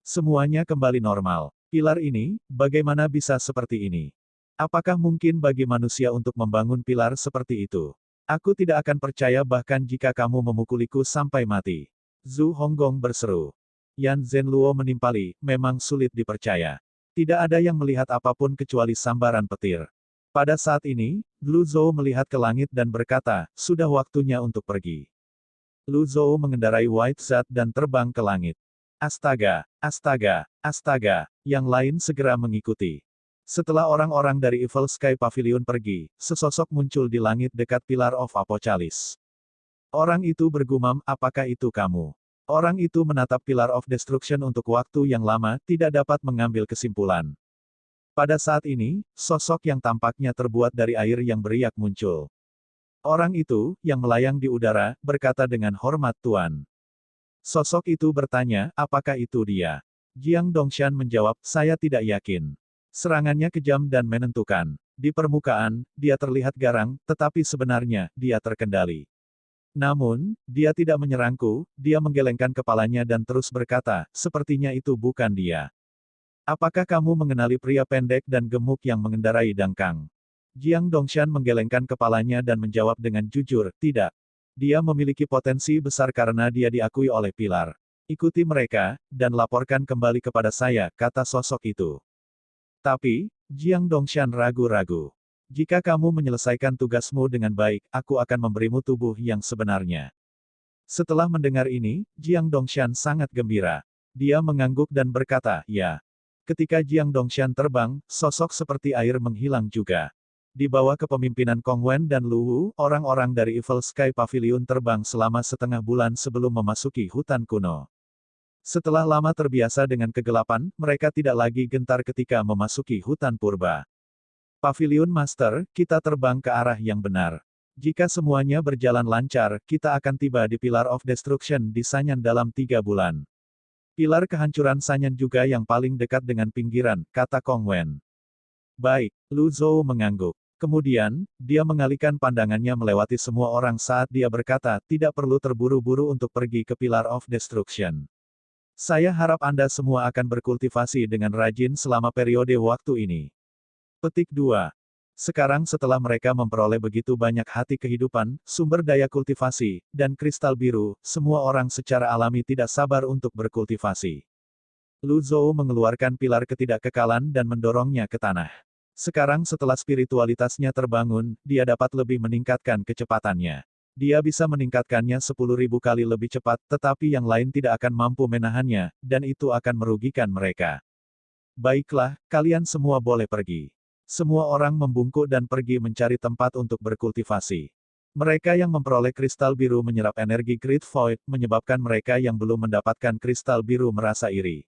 Semuanya kembali normal. Pilar ini, bagaimana bisa seperti ini? Apakah mungkin bagi manusia untuk membangun pilar seperti itu? Aku tidak akan percaya bahkan jika kamu memukuliku sampai mati. Zhu Honggong berseru. Yan Zhenluo menimpali, memang sulit dipercaya. Tidak ada yang melihat apapun kecuali sambaran petir. Pada saat ini, Lu Zhou melihat ke langit dan berkata, sudah waktunya untuk pergi. Lu Zhou mengendarai White Zat dan terbang ke langit. Astaga, astaga, astaga, yang lain segera mengikuti. Setelah orang-orang dari Evil Sky Pavilion pergi, sesosok muncul di langit dekat Pillar of Apocalypse. Orang itu bergumam, apakah itu kamu? Orang itu menatap Pillar of Destruction untuk waktu yang lama, tidak dapat mengambil kesimpulan. Pada saat ini, sosok yang tampaknya terbuat dari air yang beriak muncul. Orang itu, yang melayang di udara, berkata dengan hormat Tuan. Sosok itu bertanya, apakah itu dia? Jiang Dongshan menjawab, saya tidak yakin. Serangannya kejam dan menentukan. Di permukaan, dia terlihat garang, tetapi sebenarnya, dia terkendali. Namun, dia tidak menyerangku, dia menggelengkan kepalanya dan terus berkata, sepertinya itu bukan dia. Apakah kamu mengenali pria pendek dan gemuk yang mengendarai dangkang? Jiang Dongshan menggelengkan kepalanya dan menjawab dengan jujur, tidak. Dia memiliki potensi besar karena dia diakui oleh Pilar. Ikuti mereka, dan laporkan kembali kepada saya, kata sosok itu. Tapi, Jiang Dongshan ragu-ragu. Jika kamu menyelesaikan tugasmu dengan baik, aku akan memberimu tubuh yang sebenarnya. Setelah mendengar ini, Jiang Dongshan sangat gembira. Dia mengangguk dan berkata, ya. Ketika Jiang Dongshan terbang, sosok seperti air menghilang juga. Di bawah kepemimpinan Kong Wen dan Lu Wu, orang-orang dari Evil Sky Pavilion terbang selama setengah bulan sebelum memasuki hutan kuno. Setelah lama terbiasa dengan kegelapan, mereka tidak lagi gentar ketika memasuki hutan purba. Pavilion Master, kita terbang ke arah yang benar. Jika semuanya berjalan lancar, kita akan tiba di Pillar of Destruction di Sanyan dalam 3 bulan. Pilar kehancuran Sanyan juga yang paling dekat dengan pinggiran, kata Kong Wen. Baik, Lu Zhou mengangguk. Kemudian, dia mengalihkan pandangannya melewati semua orang saat dia berkata, tidak perlu terburu-buru untuk pergi ke Pillar of Destruction. Saya harap Anda semua akan berkultivasi dengan rajin selama periode waktu ini. Petik 2. Sekarang setelah mereka memperoleh begitu banyak hati kehidupan, sumber daya kultivasi, dan kristal biru, semua orang secara alami tidak sabar untuk berkultivasi. Lu Zhou mengeluarkan pilar ketidakkekalan dan mendorongnya ke tanah. Sekarang setelah spiritualitasnya terbangun, dia dapat lebih meningkatkan kecepatannya. Dia bisa meningkatkannya 10.000 kali lebih cepat, tetapi yang lain tidak akan mampu menahannya, dan itu akan merugikan mereka. Baiklah, kalian semua boleh pergi. Semua orang membungkuk dan pergi mencari tempat untuk berkultivasi. Mereka yang memperoleh kristal biru menyerap energi Great Void, menyebabkan mereka yang belum mendapatkan kristal biru merasa iri.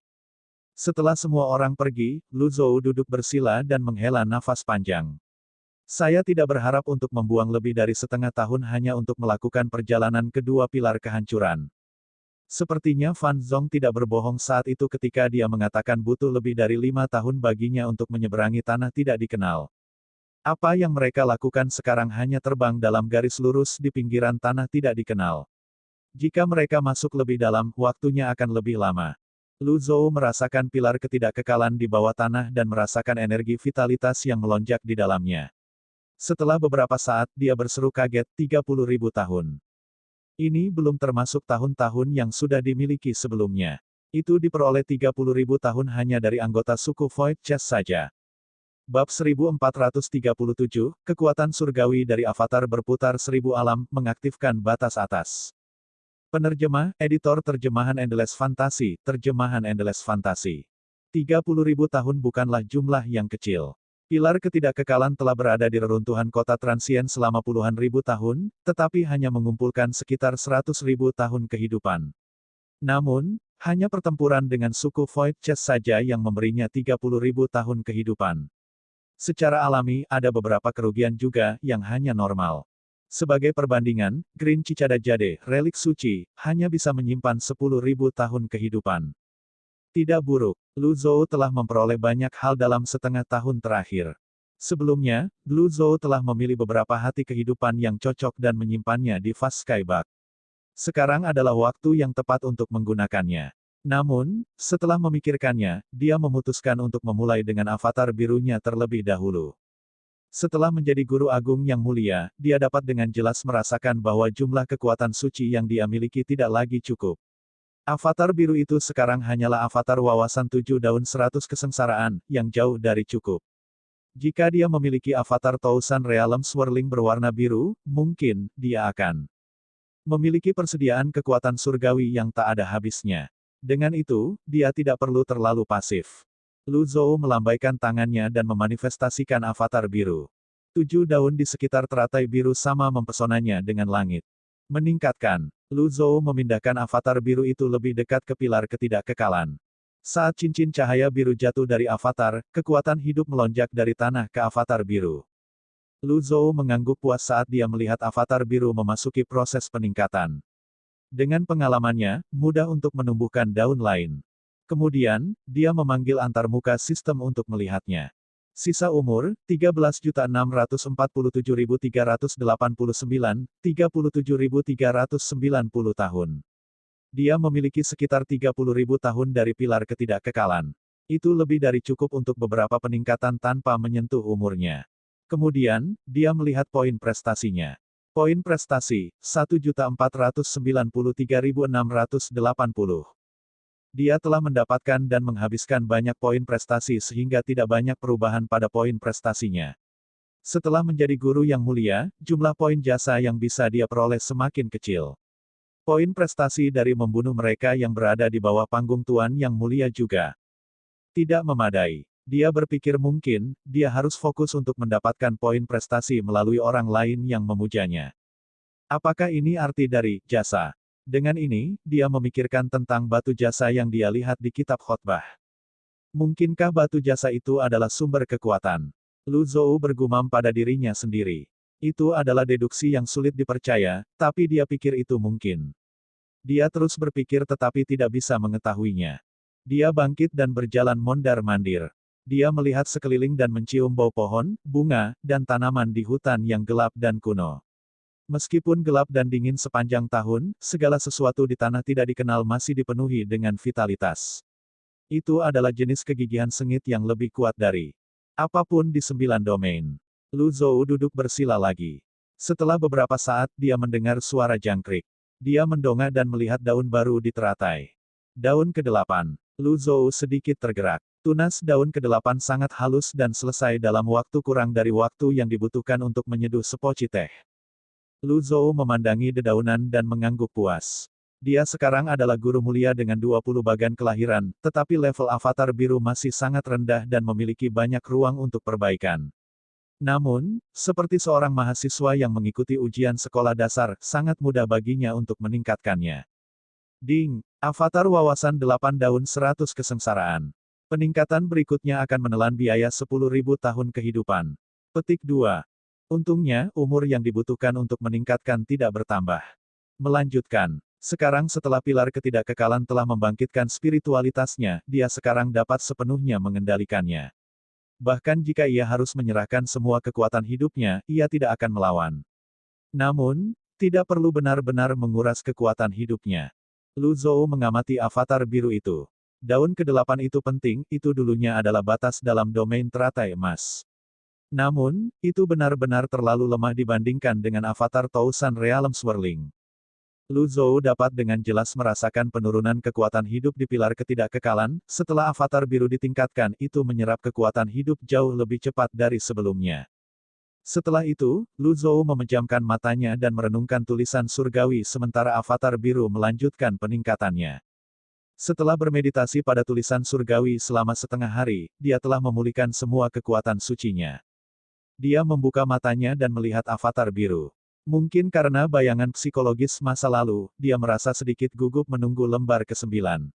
Setelah semua orang pergi, Lu Zhou duduk bersila dan menghela nafas panjang. Saya tidak berharap untuk membuang lebih dari setengah tahun hanya untuk melakukan perjalanan kedua pilar kehancuran. Sepertinya Fan Zong tidak berbohong saat itu ketika dia mengatakan butuh lebih dari 5 tahun baginya untuk menyeberangi tanah tidak dikenal. Apa yang mereka lakukan sekarang hanya terbang dalam garis lurus di pinggiran tanah tidak dikenal. Jika mereka masuk lebih dalam, waktunya akan lebih lama. Lu Zhou merasakan pilar ketidakkekalan di bawah tanah dan merasakan energi vitalitas yang melonjak di dalamnya. Setelah beberapa saat, dia berseru kaget, 30.000 tahun. Ini belum termasuk tahun-tahun yang sudah dimiliki sebelumnya. Itu diperoleh 30.000 tahun hanya dari anggota suku Void Chest saja. Bab 1437, Kekuatan Surgawi dari Avatar berputar 1000 alam, mengaktifkan batas atas. Penerjemah, editor terjemahan Endless Fantasy, terjemahan Endless Fantasy. 30.000 tahun bukanlah jumlah yang kecil. Pilar ketidakkekalan telah berada di reruntuhan kota transien selama puluhan ribu tahun, tetapi hanya mengumpulkan sekitar 100.000 tahun kehidupan. Namun, hanya pertempuran dengan suku Void Chest saja yang memberinya 30.000 tahun kehidupan. Secara alami, ada beberapa kerugian juga, yang hanya normal. Sebagai perbandingan, Green Cicada Jade, relik suci, hanya bisa menyimpan 10.000 tahun kehidupan. Tidak buruk, Lu Zhou telah memperoleh banyak hal dalam setengah tahun terakhir. Sebelumnya, Lu Zhou telah memilih beberapa hati kehidupan yang cocok dan menyimpannya di Fast Skybug. Sekarang adalah waktu yang tepat untuk menggunakannya. Namun, setelah memikirkannya, dia memutuskan untuk memulai dengan avatar birunya terlebih dahulu. Setelah menjadi guru agung yang mulia, dia dapat dengan jelas merasakan bahwa jumlah kekuatan suci yang dia miliki tidak lagi cukup. Avatar biru itu sekarang hanyalah avatar wawasan 7 daun 100 kesengsaraan, yang jauh dari cukup. Jika dia memiliki avatar Thousand Realm Swirling berwarna biru, mungkin, dia akan memiliki persediaan kekuatan surgawi yang tak ada habisnya. Dengan itu, dia tidak perlu terlalu pasif. Lu Zhou melambaikan tangannya dan memanifestasikan avatar biru. 7 daun di sekitar teratai biru sama mempesonanya dengan langit. Meningkatkan. Lu Zhou memindahkan avatar biru itu lebih dekat ke pilar ketidakkekalan. Saat cincin cahaya biru jatuh dari avatar, kekuatan hidup melonjak dari tanah ke avatar biru. Lu Zhou mengangguk puas saat dia melihat avatar biru memasuki proses peningkatan. Dengan pengalamannya, mudah untuk menumbuhkan daun lain. Kemudian, dia memanggil antarmuka sistem untuk melihatnya. Sisa umur, 13.647.389, 37.390 tahun. Dia memiliki sekitar 30.000 tahun dari pilar ketidakkekalan. Itu lebih dari cukup untuk beberapa peningkatan tanpa menyentuh umurnya. Kemudian, dia melihat poin prestasinya. Poin prestasi, 1.493.680. Dia telah mendapatkan dan menghabiskan banyak poin prestasi sehingga tidak banyak perubahan pada poin prestasinya. Setelah menjadi guru yang mulia, jumlah poin jasa yang bisa dia peroleh semakin kecil. Poin prestasi dari membunuh mereka yang berada di bawah panggung Tuan Yang Mulia juga tidak memadai. Dia berpikir mungkin, dia harus fokus untuk mendapatkan poin prestasi melalui orang lain yang memujanya. Apakah ini arti dari jasa? Dengan ini, dia memikirkan tentang batu jasa yang dia lihat di kitab khotbah. Mungkinkah batu jasa itu adalah sumber kekuatan? Lu Zhou bergumam pada dirinya sendiri. Itu adalah deduksi yang sulit dipercaya, tapi dia pikir itu mungkin. Dia terus berpikir tetapi tidak bisa mengetahuinya. Dia bangkit dan berjalan mondar-mandir. Dia melihat sekeliling dan mencium bau pohon, bunga, dan tanaman di hutan yang gelap dan kuno. Meskipun gelap dan dingin sepanjang tahun, segala sesuatu di tanah tidak dikenal masih dipenuhi dengan vitalitas. Itu adalah jenis kegigihan sengit yang lebih kuat dari apapun di 9 domain. Lu Zhou duduk bersila lagi. Setelah beberapa saat, dia mendengar suara jangkrik. Dia mendongak dan melihat daun baru di teratai. Daun ke-8. Lu Zhou sedikit tergerak. Tunas daun ke-8 sangat halus dan selesai dalam waktu kurang dari waktu yang dibutuhkan untuk menyeduh sepoci teh. Lu Zhou memandangi dedaunan dan mengangguk puas. Dia sekarang adalah guru mulia dengan 20 bagan kelahiran, tetapi level avatar biru masih sangat rendah dan memiliki banyak ruang untuk perbaikan. Namun, seperti seorang mahasiswa yang mengikuti ujian sekolah dasar, sangat mudah baginya untuk meningkatkannya. Ding! Avatar wawasan 8 daun 100 kesengsaraan. Peningkatan berikutnya akan menelan biaya 10.000 tahun kehidupan. Petik 2. Untungnya, umur yang dibutuhkan untuk meningkatkan tidak bertambah. Melanjutkan. Sekarang setelah pilar ketidakkekalan telah membangkitkan spiritualitasnya, dia sekarang dapat sepenuhnya mengendalikannya. Bahkan jika ia harus menyerahkan semua kekuatan hidupnya, ia tidak akan melawan. Namun, tidak perlu benar-benar menguras kekuatan hidupnya. Lu Zhou mengamati avatar biru itu. Daun ke-8 itu penting, itu dulunya adalah batas dalam domain teratai emas. Namun, itu benar-benar terlalu lemah dibandingkan dengan avatar Tausan Realm Swirling. Lu Zhou dapat dengan jelas merasakan penurunan kekuatan hidup di pilar ketidakkekalan, setelah avatar biru ditingkatkan, itu menyerap kekuatan hidup jauh lebih cepat dari sebelumnya. Setelah itu, Lu Zhou memejamkan matanya dan merenungkan tulisan surgawi sementara avatar biru melanjutkan peningkatannya. Setelah bermeditasi pada tulisan surgawi selama setengah hari, dia telah memulihkan semua kekuatan sucinya. Dia membuka matanya dan melihat avatar biru. Mungkin karena bayangan psikologis masa lalu, dia merasa sedikit gugup menunggu lembar ke-9.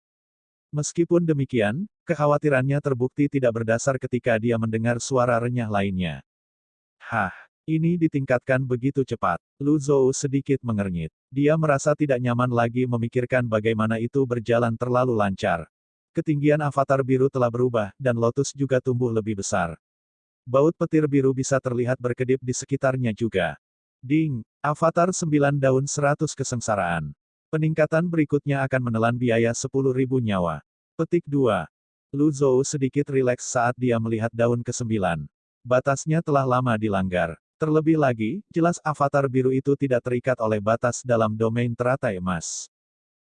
Meskipun demikian, kekhawatirannya terbukti tidak berdasar ketika dia mendengar suara renyah lainnya. Hah, ini ditingkatkan begitu cepat. Lu Zhou sedikit mengernyit. Dia merasa tidak nyaman lagi memikirkan bagaimana itu berjalan terlalu lancar. Ketinggian avatar biru telah berubah, dan lotus juga tumbuh lebih besar. Baut petir biru bisa terlihat berkedip di sekitarnya juga. Ding! Avatar 9 daun 100 kesengsaraan. Peningkatan berikutnya akan menelan biaya 10.000 nyawa. Petik 2. Lu Zhou sedikit rileks saat dia melihat daun ke-9. Batasnya telah lama dilanggar. Terlebih lagi, jelas avatar biru itu tidak terikat oleh batas dalam domain teratai emas.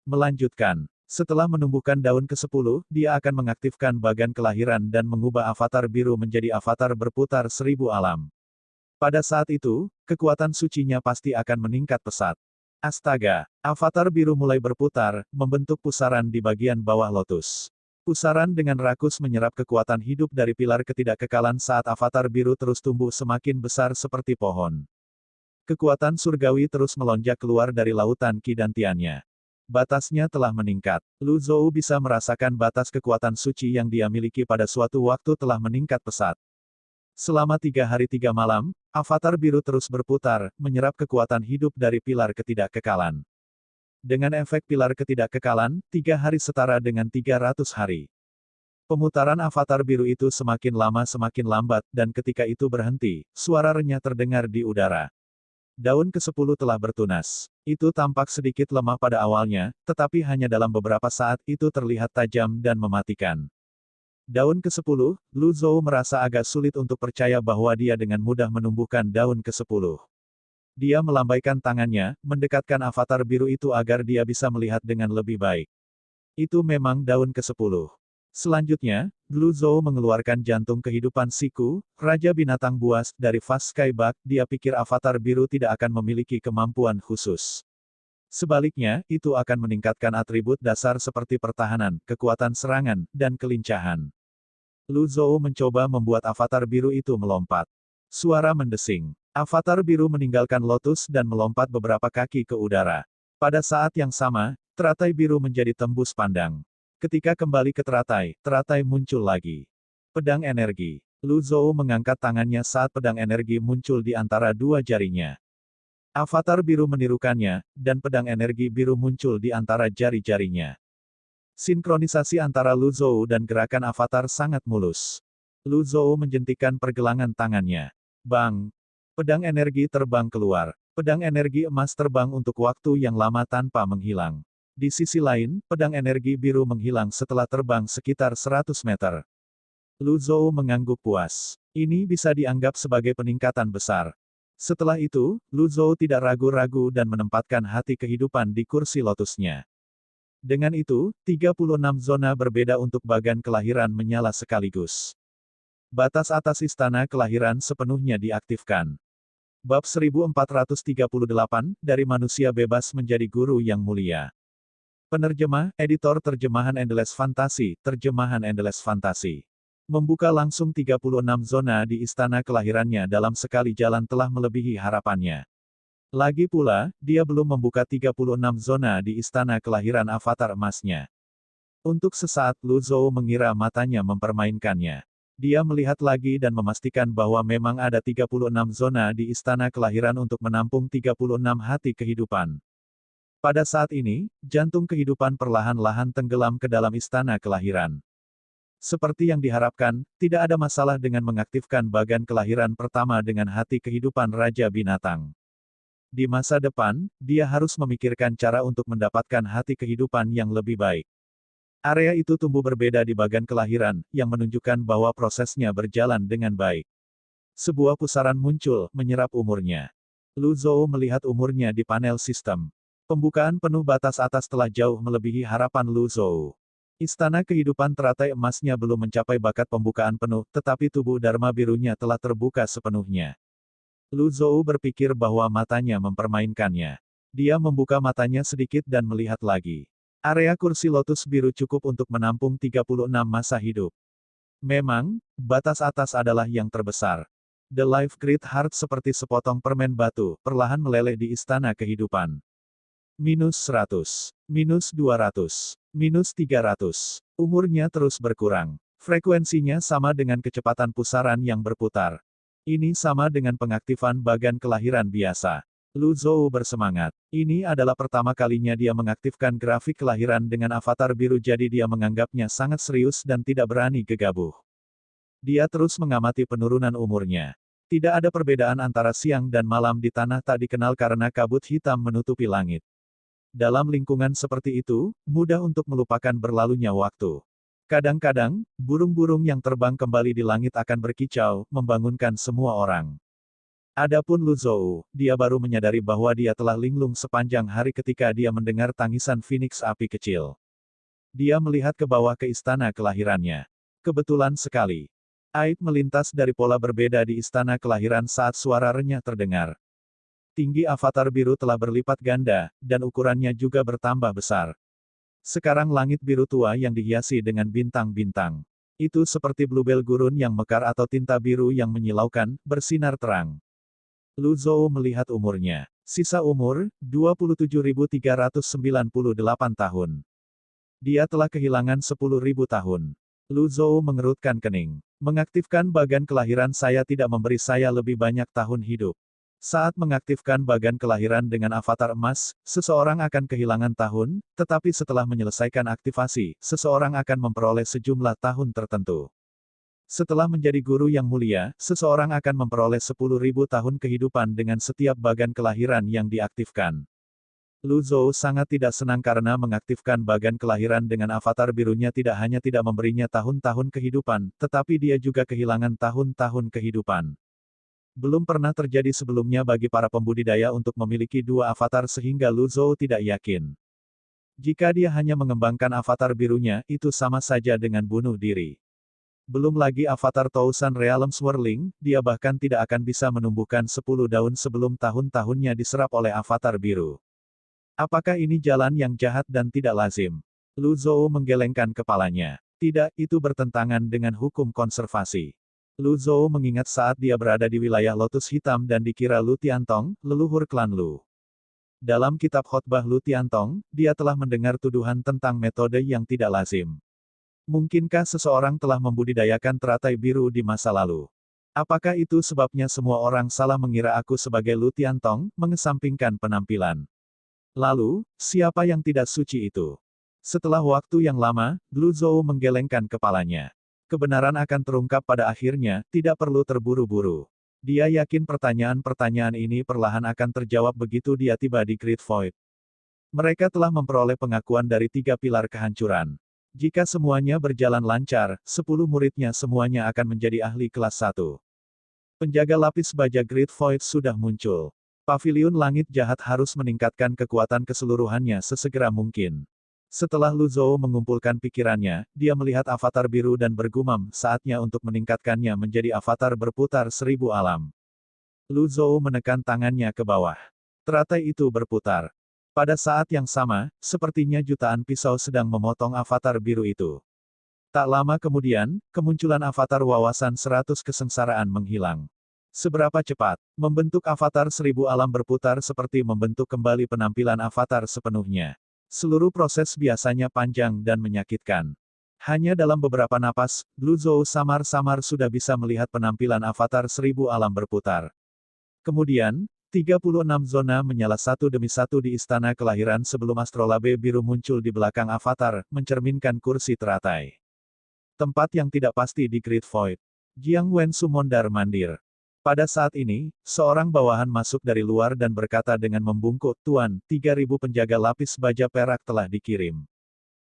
Melanjutkan. Setelah menumbuhkan daun ke-10, dia akan mengaktifkan bagan kelahiran dan mengubah avatar biru menjadi avatar berputar 1000 alam. Pada saat itu, kekuatan sucinya pasti akan meningkat pesat. Astaga! Avatar biru mulai berputar, membentuk pusaran di bagian bawah lotus. Pusaran dengan rakus menyerap kekuatan hidup dari pilar ketidakkekalan saat avatar biru terus tumbuh semakin besar seperti pohon. Kekuatan surgawi terus melonjak keluar dari lautan Qi dan Tiannya. Batasnya telah meningkat. Lu Zhou bisa merasakan batas kekuatan suci yang dia miliki pada suatu waktu telah meningkat pesat. Selama 3 hari 3 malam, avatar biru terus berputar, menyerap kekuatan hidup dari pilar ketidakkekalan. Dengan efek pilar ketidakkekalan, 3 hari setara dengan 300 hari. Pemutaran avatar biru itu semakin lama semakin lambat, dan ketika itu berhenti, suara renyah terdengar di udara. Daun ke-10 telah bertunas. Itu tampak sedikit lemah pada awalnya, tetapi hanya dalam beberapa saat itu terlihat tajam dan mematikan. Daun ke-10, Lu Zhou merasa agak sulit untuk percaya bahwa dia dengan mudah menumbuhkan daun ke-10. Dia melambaikan tangannya, mendekatkan avatar biru itu agar dia bisa melihat dengan lebih baik. Itu memang daun ke-10. Selanjutnya, Lu Zhou mengeluarkan jantung kehidupan Siku, Raja Binatang Buas, dari Fast Skybug. Dia pikir avatar biru tidak akan memiliki kemampuan khusus. Sebaliknya, itu akan meningkatkan atribut dasar seperti pertahanan, kekuatan serangan, dan kelincahan. Lu Zhou mencoba membuat avatar biru itu melompat. Suara mendesing. Avatar biru meninggalkan lotus dan melompat beberapa kaki ke udara. Pada saat yang sama, teratai biru menjadi tembus pandang. Ketika kembali ke teratai, teratai muncul lagi. Pedang energi. Lu Zhou mengangkat tangannya saat pedang energi muncul di antara dua jarinya. Avatar biru menirukannya, dan pedang energi biru muncul di antara jari-jarinya. Sinkronisasi antara Lu Zhou dan gerakan avatar sangat mulus. Lu Zhou menjentikkan pergelangan tangannya. Bang! Pedang energi terbang keluar. Pedang energi emas terbang untuk waktu yang lama tanpa menghilang. Di sisi lain, pedang energi biru menghilang setelah terbang sekitar 100 meter. Lu Zhou mengangguk puas. Ini bisa dianggap sebagai peningkatan besar. Setelah itu, Lu Zhou tidak ragu-ragu dan menempatkan hati kehidupan di kursi lotusnya. Dengan itu, 36 zona berbeda untuk bagan kelahiran menyala sekaligus. Batas atas istana kelahiran sepenuhnya diaktifkan. Bab 1438, dari manusia bebas menjadi guru yang mulia. Penerjemah, editor terjemahan Endless Fantasy, terjemahan Endless Fantasy. Membuka langsung 36 zona di istana kelahirannya dalam sekali jalan telah melebihi harapannya. Lagi pula, dia belum membuka 36 zona di istana kelahiran avatar emasnya. Untuk sesaat Lu Zhou mengira matanya mempermainkannya. Dia melihat lagi dan memastikan bahwa memang ada 36 zona di istana kelahiran untuk menampung 36 hati kehidupan. Pada saat ini, jantung kehidupan perlahan-lahan tenggelam ke dalam istana kelahiran. Seperti yang diharapkan, tidak ada masalah dengan mengaktifkan bagan kelahiran pertama dengan hati kehidupan Raja Binatang. Di masa depan, dia harus memikirkan cara untuk mendapatkan hati kehidupan yang lebih baik. Area itu tumbuh berbeda di bagan kelahiran, yang menunjukkan bahwa prosesnya berjalan dengan baik. Sebuah pusaran muncul, menyerap umurnya. Lu Zhou melihat umurnya di panel sistem. Pembukaan penuh batas atas telah jauh melebihi harapan Lu Zhou. Istana kehidupan teratai emasnya belum mencapai bakat pembukaan penuh, tetapi tubuh Dharma birunya telah terbuka sepenuhnya. Lu Zhou berpikir bahwa matanya mempermainkannya. Dia membuka matanya sedikit dan melihat lagi. Area kursi lotus biru cukup untuk menampung 36 masa hidup. Memang, batas atas adalah yang terbesar. The Life Great Heart seperti sepotong permen batu, perlahan meleleh di istana kehidupan. Minus 100, minus 200, minus 300. Umurnya terus berkurang. Frekuensinya sama dengan kecepatan pusaran yang berputar. Ini sama dengan pengaktifan bagan kelahiran biasa. Lu Zhou bersemangat. Ini adalah pertama kalinya dia mengaktifkan grafik kelahiran dengan avatar biru, jadi dia menganggapnya sangat serius dan tidak berani gegabah. Dia terus mengamati penurunan umurnya. Tidak ada perbedaan antara siang dan malam di tanah tak dikenal karena kabut hitam menutupi langit. Dalam lingkungan seperti itu, mudah untuk melupakan berlalunya waktu. Kadang-kadang, burung-burung yang terbang kembali di langit akan berkicau, membangunkan semua orang. Adapun Lu Zhou, dia baru menyadari bahwa dia telah linglung sepanjang hari ketika dia mendengar tangisan Phoenix api kecil. Dia melihat ke bawah ke istana kelahirannya. Kebetulan sekali. Aib melintas dari pola berbeda di istana kelahiran saat suara renyah terdengar. Tinggi avatar biru telah berlipat ganda, dan ukurannya juga bertambah besar. Sekarang langit biru tua yang dihiasi dengan bintang-bintang. Itu seperti bluebell gurun yang mekar atau tinta biru yang menyilaukan, bersinar terang. Lu Zhou melihat umurnya. Sisa umur, 27.398 tahun. Dia telah kehilangan 10.000 tahun. Lu Zhou mengerutkan kening. Mengaktifkan bagan kelahiran saya tidak memberi saya lebih banyak tahun hidup. Saat mengaktifkan bagan kelahiran dengan avatar emas, seseorang akan kehilangan tahun, tetapi setelah menyelesaikan aktivasi, seseorang akan memperoleh sejumlah tahun tertentu. Setelah menjadi guru yang mulia, seseorang akan memperoleh 10.000 tahun kehidupan dengan setiap bagan kelahiran yang diaktifkan. Lu Zhou sangat tidak senang karena mengaktifkan bagan kelahiran dengan avatar birunya tidak hanya tidak memberinya tahun-tahun kehidupan, tetapi dia juga kehilangan tahun-tahun kehidupan. Belum pernah terjadi sebelumnya bagi para pembudidaya untuk memiliki dua avatar sehingga Lu Zhou tidak yakin. Jika dia hanya mengembangkan avatar birunya, itu sama saja dengan bunuh diri. Belum lagi avatar Thousand Realm Swirling, dia bahkan tidak akan bisa menumbuhkan 10 daun sebelum tahun-tahunnya diserap oleh avatar biru. Apakah ini jalan yang jahat dan tidak lazim? Lu Zhou menggelengkan kepalanya. Tidak, itu bertentangan dengan hukum konservasi. Lu Zhou mengingat saat dia berada di wilayah Lotus Hitam dan dikira Lu Tiantong, leluhur klan Lu. Dalam kitab khotbah Lu Tiantong, dia telah mendengar tuduhan tentang metode yang tidak lazim. Mungkinkah seseorang telah membudidayakan teratai biru di masa lalu? Apakah itu sebabnya semua orang salah mengira aku sebagai Lu Tiantong, mengesampingkan penampilan? Lalu, siapa yang tidak suci itu? Setelah waktu yang lama, Lu Zhou menggelengkan kepalanya. Kebenaran akan terungkap pada akhirnya, tidak perlu terburu-buru. Dia yakin pertanyaan-pertanyaan ini perlahan akan terjawab begitu dia tiba di Great Void. Mereka telah memperoleh pengakuan dari 3 pilar kehancuran. Jika semuanya berjalan lancar, 10 muridnya semuanya akan menjadi ahli kelas 1. Penjaga lapis baja Great Void sudah muncul. Paviliun Langit Jahat harus meningkatkan kekuatan keseluruhannya sesegera mungkin. Setelah Lu Zhou mengumpulkan pikirannya, dia melihat avatar biru dan bergumam, saatnya untuk meningkatkannya menjadi avatar berputar 1000 alam. Lu Zhou menekan tangannya ke bawah. Teratai itu berputar. Pada saat yang sama, sepertinya jutaan pisau sedang memotong avatar biru itu. Tak lama kemudian, kemunculan avatar wawasan 100 kesengsaraan menghilang. Seberapa cepat, membentuk avatar 1000 alam berputar seperti membentuk kembali penampilan avatar sepenuhnya. Seluruh proses biasanya panjang dan menyakitkan. Hanya dalam beberapa napas, Lu Zhou samar-samar sudah bisa melihat penampilan avatar 1000 alam berputar. Kemudian, 36 zona menyala satu demi satu di istana kelahiran sebelum astrolabe biru muncul di belakang avatar, mencerminkan kursi teratai. Tempat yang tidak pasti di Great Void. Jiang Wensu mondar-mandir. Pada saat ini, seorang bawahan masuk dari luar dan berkata dengan membungkuk, "Tuan, 3000 penjaga lapis baja perak telah dikirim.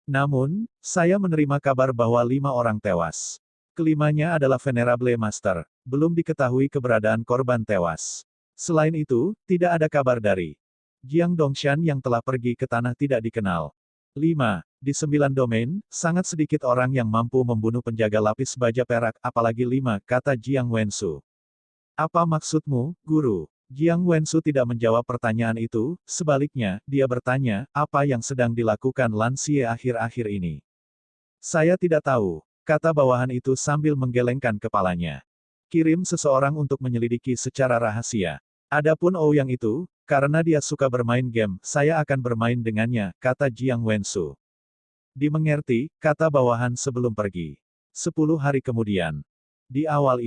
Namun, saya menerima kabar bahwa 5 orang tewas. Kelimanya adalah Venerable Master. Belum diketahui keberadaan korban tewas. Selain itu, tidak ada kabar dari Jiang Dongshan yang telah pergi ke tanah tidak dikenal. 5. Di 9 domain, sangat sedikit orang yang mampu membunuh penjaga lapis baja perak, apalagi 5, kata Jiang Wensu. Apa maksudmu, Guru? Jiang Wensu tidak menjawab pertanyaan itu, sebaliknya, dia bertanya, apa yang sedang dilakukan Lan Xie akhir-akhir ini? Saya tidak tahu, kata bawahan itu sambil menggelengkan kepalanya. Kirim seseorang untuk menyelidiki secara rahasia. Adapun Ouyang itu, karena dia suka bermain game, saya akan bermain dengannya, kata Jiang Wensu. Dimengerti, kata bawahan sebelum pergi. 10 hari kemudian. Di awal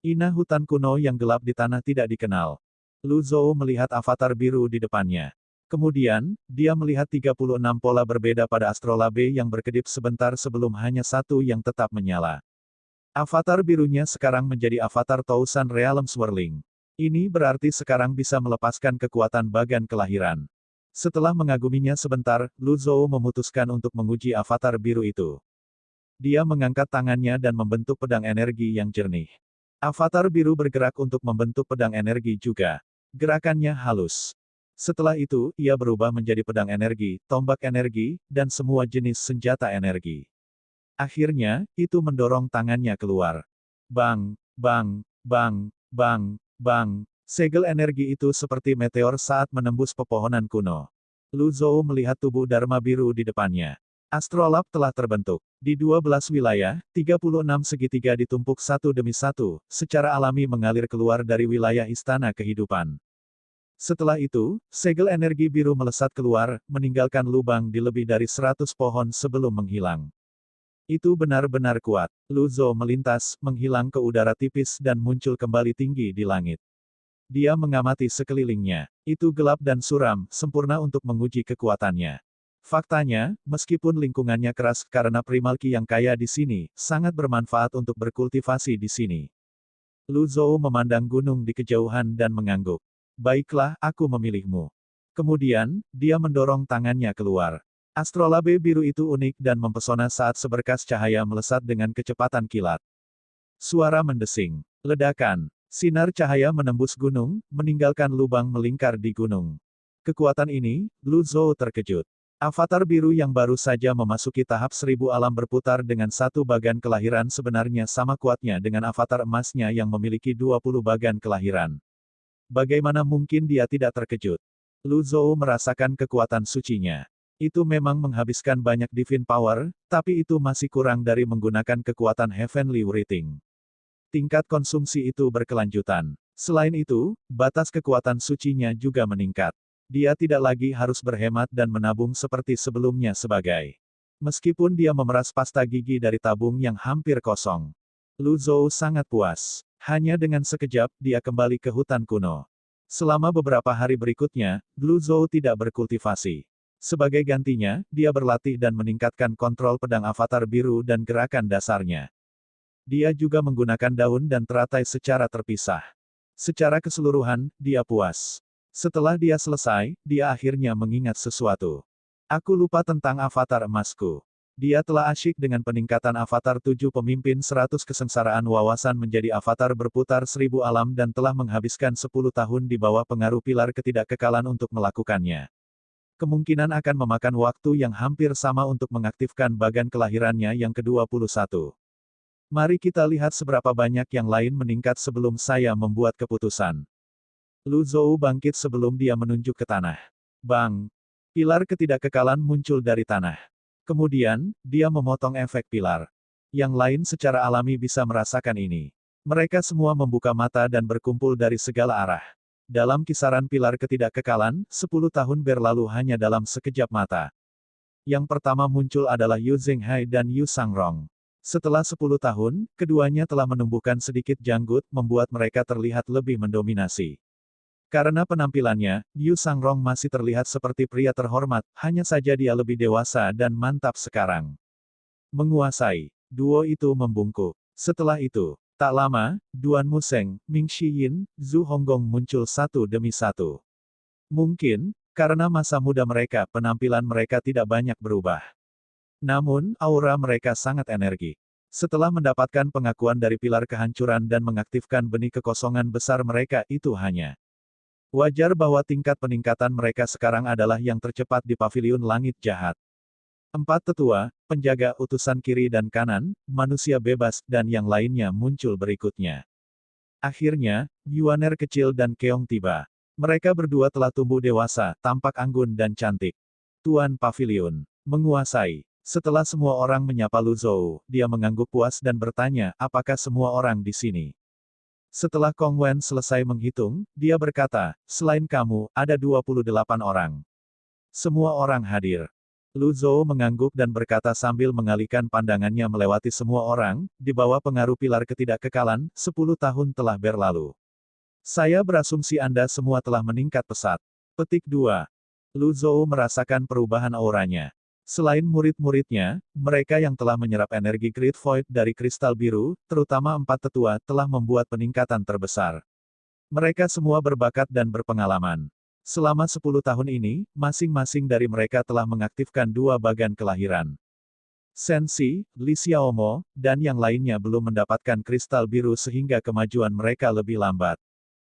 Ina hutan kuno yang gelap di tanah tidak dikenal. Lu Zhou melihat avatar biru di depannya. Kemudian, dia melihat 36 pola berbeda pada astrolabe yang berkedip sebentar sebelum hanya satu yang tetap menyala. Avatar birunya sekarang menjadi avatar Tousan Realm Swirling. Ini berarti sekarang bisa melepaskan kekuatan bagan kelahiran. Setelah mengaguminya sebentar, Lu Zhou memutuskan untuk menguji avatar biru itu. Dia mengangkat tangannya dan membentuk pedang energi yang jernih. Avatar biru bergerak untuk membentuk pedang energi juga. Gerakannya halus. Setelah itu, ia berubah menjadi pedang energi, tombak energi, dan semua jenis senjata energi. Akhirnya, itu mendorong tangannya keluar. Bang, bang, bang, bang, bang. Segel energi itu seperti meteor saat menembus pepohonan kuno. Lu Zhou melihat tubuh Dharma biru di depannya. Astrolab telah terbentuk. Di 12 wilayah, 36 segitiga ditumpuk satu demi satu, secara alami mengalir keluar dari wilayah istana kehidupan. Setelah itu, segel energi biru melesat keluar, meninggalkan lubang di lebih dari 100 pohon sebelum menghilang. Itu benar-benar kuat. Lu Zhou melintas, menghilang ke udara tipis dan muncul kembali tinggi di langit. Dia mengamati sekelilingnya. Itu gelap dan suram, sempurna untuk menguji kekuatannya. Faktanya, meskipun lingkungannya keras karena primalki yang kaya di sini, sangat bermanfaat untuk berkultivasi di sini. Lu Zhou memandang gunung di kejauhan dan mengangguk. Baiklah, aku memilihmu. Kemudian, dia mendorong tangannya keluar. Astrolabe biru itu unik dan mempesona saat seberkas cahaya melesat dengan kecepatan kilat. Suara mendesing. Ledakan. Sinar cahaya menembus gunung, meninggalkan lubang melingkar di gunung. Kekuatan ini, Lu Zhou terkejut. Avatar biru yang baru saja memasuki tahap 1000 alam berputar dengan satu bagan kelahiran sebenarnya sama kuatnya dengan avatar emasnya yang memiliki 20 bagan kelahiran. Bagaimana mungkin dia tidak terkejut? Lu Zhou merasakan kekuatan sucinya. Itu memang menghabiskan banyak divine power, tapi itu masih kurang dari menggunakan kekuatan heavenly writing. Tingkat konsumsi itu berkelanjutan. Selain itu, batas kekuatan sucinya juga meningkat. Dia tidak lagi harus berhemat dan menabung seperti sebelumnya sebagai. Meskipun dia memeras pasta gigi dari tabung yang hampir kosong. Lu Zhou sangat puas. Hanya dengan sekejap, dia kembali ke hutan kuno. Selama beberapa hari berikutnya, Blue Zhou tidak berkultivasi. Sebagai gantinya, dia berlatih dan meningkatkan kontrol pedang avatar biru dan gerakan dasarnya. Dia juga menggunakan daun dan teratai secara terpisah. Secara keseluruhan, dia puas. Setelah dia selesai, dia akhirnya mengingat sesuatu. Aku lupa tentang avatar emasku. Dia telah asyik dengan peningkatan avatar 7 pemimpin 100 kesengsaraan wawasan menjadi avatar berputar 1000 alam dan telah menghabiskan 10 tahun di bawah pengaruh pilar ketidakkekalan untuk melakukannya. Kemungkinan akan memakan waktu yang hampir sama untuk mengaktifkan bagan kelahirannya yang ke-21. Mari kita lihat seberapa banyak yang lain meningkat sebelum saya membuat keputusan. Lu Zhou bangkit sebelum dia menunjuk ke tanah. Bang! Pilar ketidakkekalan muncul dari tanah. Kemudian, dia memotong efek pilar. Yang lain secara alami bisa merasakan ini. Mereka semua membuka mata dan berkumpul dari segala arah. Dalam kisaran pilar ketidakkekalan, 10 tahun berlalu hanya dalam sekejap mata. Yang pertama muncul adalah Yu Zhenghai dan Yu Sangrong. Setelah 10 tahun, keduanya telah menumbuhkan sedikit janggut, membuat mereka terlihat lebih mendominasi. Karena penampilannya, Yu Sangrong masih terlihat seperti pria terhormat, hanya saja dia lebih dewasa dan mantap sekarang. Menguasai. Duo itu membungkuk. Setelah itu, tak lama, Duan Museng, Ming Shiyin, Zhu Honggong muncul satu demi satu. Mungkin, karena masa muda mereka, penampilan mereka tidak banyak berubah. Namun, aura mereka sangat energik. Setelah mendapatkan pengakuan dari pilar kehancuran dan mengaktifkan benih kekosongan besar mereka itu hanya wajar bahwa tingkat peningkatan mereka sekarang adalah yang tercepat di Paviliun Langit Jahat. 4 tetua, penjaga utusan kiri dan kanan, manusia bebas, dan yang lainnya muncul berikutnya. Akhirnya, Yuaner kecil dan Keong tiba. Mereka berdua telah tumbuh dewasa, tampak anggun dan cantik. Tuan Paviliun, menguasai. Setelah semua orang menyapa Lu Zhou, dia mengangguk puas dan bertanya, apakah semua orang di sini? Setelah Kong Wen selesai menghitung, dia berkata, selain kamu, ada 28 orang. Semua orang hadir. Lu Zhou mengangguk dan berkata sambil mengalihkan pandangannya melewati semua orang, di bawah pengaruh pilar ketidakkekalan, 10 tahun telah berlalu. Saya berasumsi Anda semua telah meningkat pesat. Petik 2. Lu Zhou merasakan perubahan auranya. Selain murid-muridnya, mereka yang telah menyerap energi Great Void dari kristal biru, terutama 4 tetua, telah membuat peningkatan terbesar. Mereka semua berbakat dan berpengalaman. Selama 10 tahun ini, masing-masing dari mereka telah mengaktifkan 2 bagan kelahiran. Sensi, Li Xiaomo, dan yang lainnya belum mendapatkan kristal biru sehingga kemajuan mereka lebih lambat.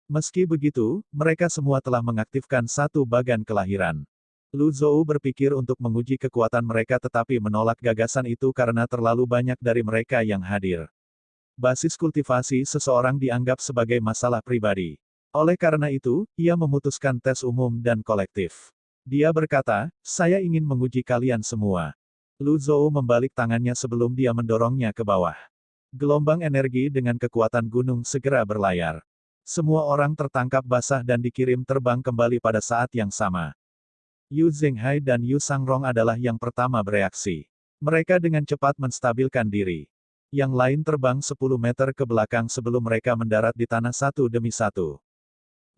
Meski begitu, mereka semua telah mengaktifkan 1 bagan kelahiran. Lu Zhou berpikir untuk menguji kekuatan mereka tetapi menolak gagasan itu karena terlalu banyak dari mereka yang hadir. Basis kultivasi seseorang dianggap sebagai masalah pribadi. Oleh karena itu, ia memutuskan tes umum dan kolektif. Dia berkata, saya ingin menguji kalian semua. Lu Zhou membalik tangannya sebelum dia mendorongnya ke bawah. Gelombang energi dengan kekuatan gunung segera berlayar. Semua orang tertangkap basah dan dikirim terbang kembali pada saat yang sama. Yu Zhenghai dan Yu Sangrong adalah yang pertama bereaksi. Mereka dengan cepat menstabilkan diri. Yang lain terbang 10 meter ke belakang sebelum mereka mendarat di tanah satu demi satu.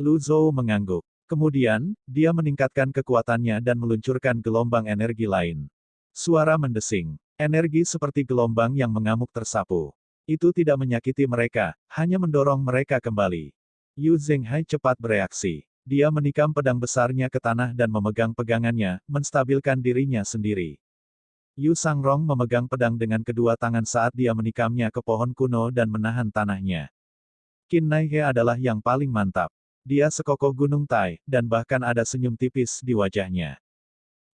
Lu Zhou mengangguk. Kemudian, dia meningkatkan kekuatannya dan meluncurkan gelombang energi lain. Suara mendesing. Energi seperti gelombang yang mengamuk tersapu. Itu tidak menyakiti mereka, hanya mendorong mereka kembali. Yu Zhenghai cepat bereaksi. Dia menikam pedang besarnya ke tanah dan memegang pegangannya, menstabilkan dirinya sendiri. Yu Sangrong memegang pedang dengan kedua tangan saat dia menikamnya ke pohon kuno dan menahan tanahnya. Qin Naihe adalah yang paling mantap. Dia sekokoh gunung Tai, dan bahkan ada senyum tipis di wajahnya.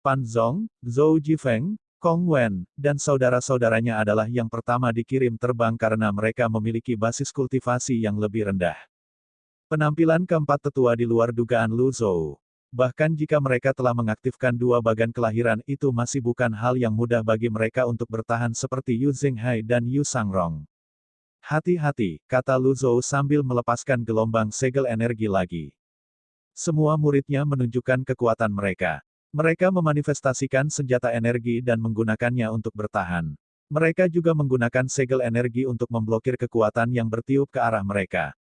Pan Zong, Zhou Jifeng, Kong Wen, dan saudara-saudaranya adalah yang pertama dikirim terbang karena mereka memiliki basis kultivasi yang lebih rendah. Penampilan keempat tetua di luar dugaan Lu Zhou. Bahkan jika mereka telah mengaktifkan 2 bagan kelahiran itu masih bukan hal yang mudah bagi mereka untuk bertahan seperti Yu Zhenghai dan Yu Sangrong. Hati-hati, kata Lu Zhou sambil melepaskan gelombang segel energi lagi. Semua muridnya menunjukkan kekuatan mereka. Mereka memanifestasikan senjata energi dan menggunakannya untuk bertahan. Mereka juga menggunakan segel energi untuk memblokir kekuatan yang bertiup ke arah mereka.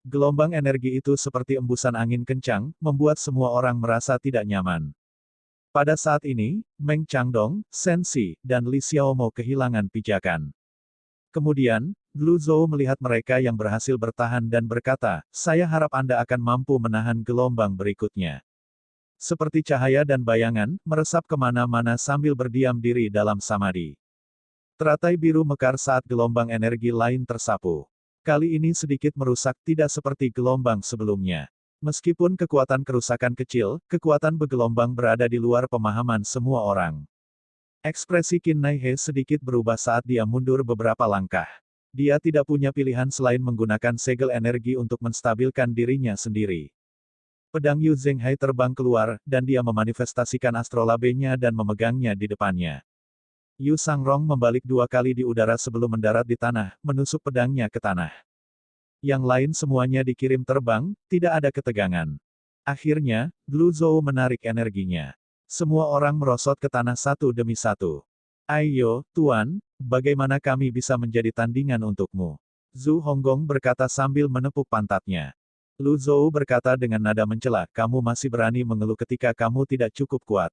Gelombang energi itu seperti embusan angin kencang, membuat semua orang merasa tidak nyaman. Pada saat ini, Meng Changdong, Shen Si, dan Li Xiaomo kehilangan pijakan. Kemudian, Lu Zhou melihat mereka yang berhasil bertahan dan berkata, "Saya harap Anda akan mampu menahan gelombang berikutnya." Seperti cahaya dan bayangan, meresap kemana-mana sambil berdiam diri dalam samadhi. Teratai biru mekar saat gelombang energi lain tersapu. Kali ini sedikit merusak, tidak seperti gelombang sebelumnya. Meskipun kekuatan kerusakan kecil, kekuatan bergelombang berada di luar pemahaman semua orang. Ekspresi Qin Nai He sedikit berubah saat dia mundur beberapa langkah. Dia tidak punya pilihan selain menggunakan segel energi untuk menstabilkan dirinya sendiri. Pedang Yu Zhenghai terbang keluar, dan dia memanifestasikan astrolabe-nya dan memegangnya di depannya. Yu Sangrong membalik 2 kali di udara sebelum mendarat di tanah, menusuk pedangnya ke tanah. Yang lain semuanya dikirim terbang, tidak ada ketegangan. Akhirnya, Lu Zhou menarik energinya. Semua orang merosot ke tanah satu demi satu. "Ayo, Tuan, bagaimana kami bisa menjadi tandingan untukmu?" Zhu Honggong berkata sambil menepuk pantatnya. Lu Zhou berkata dengan nada mencela, "Kamu masih berani mengeluh ketika kamu tidak cukup kuat."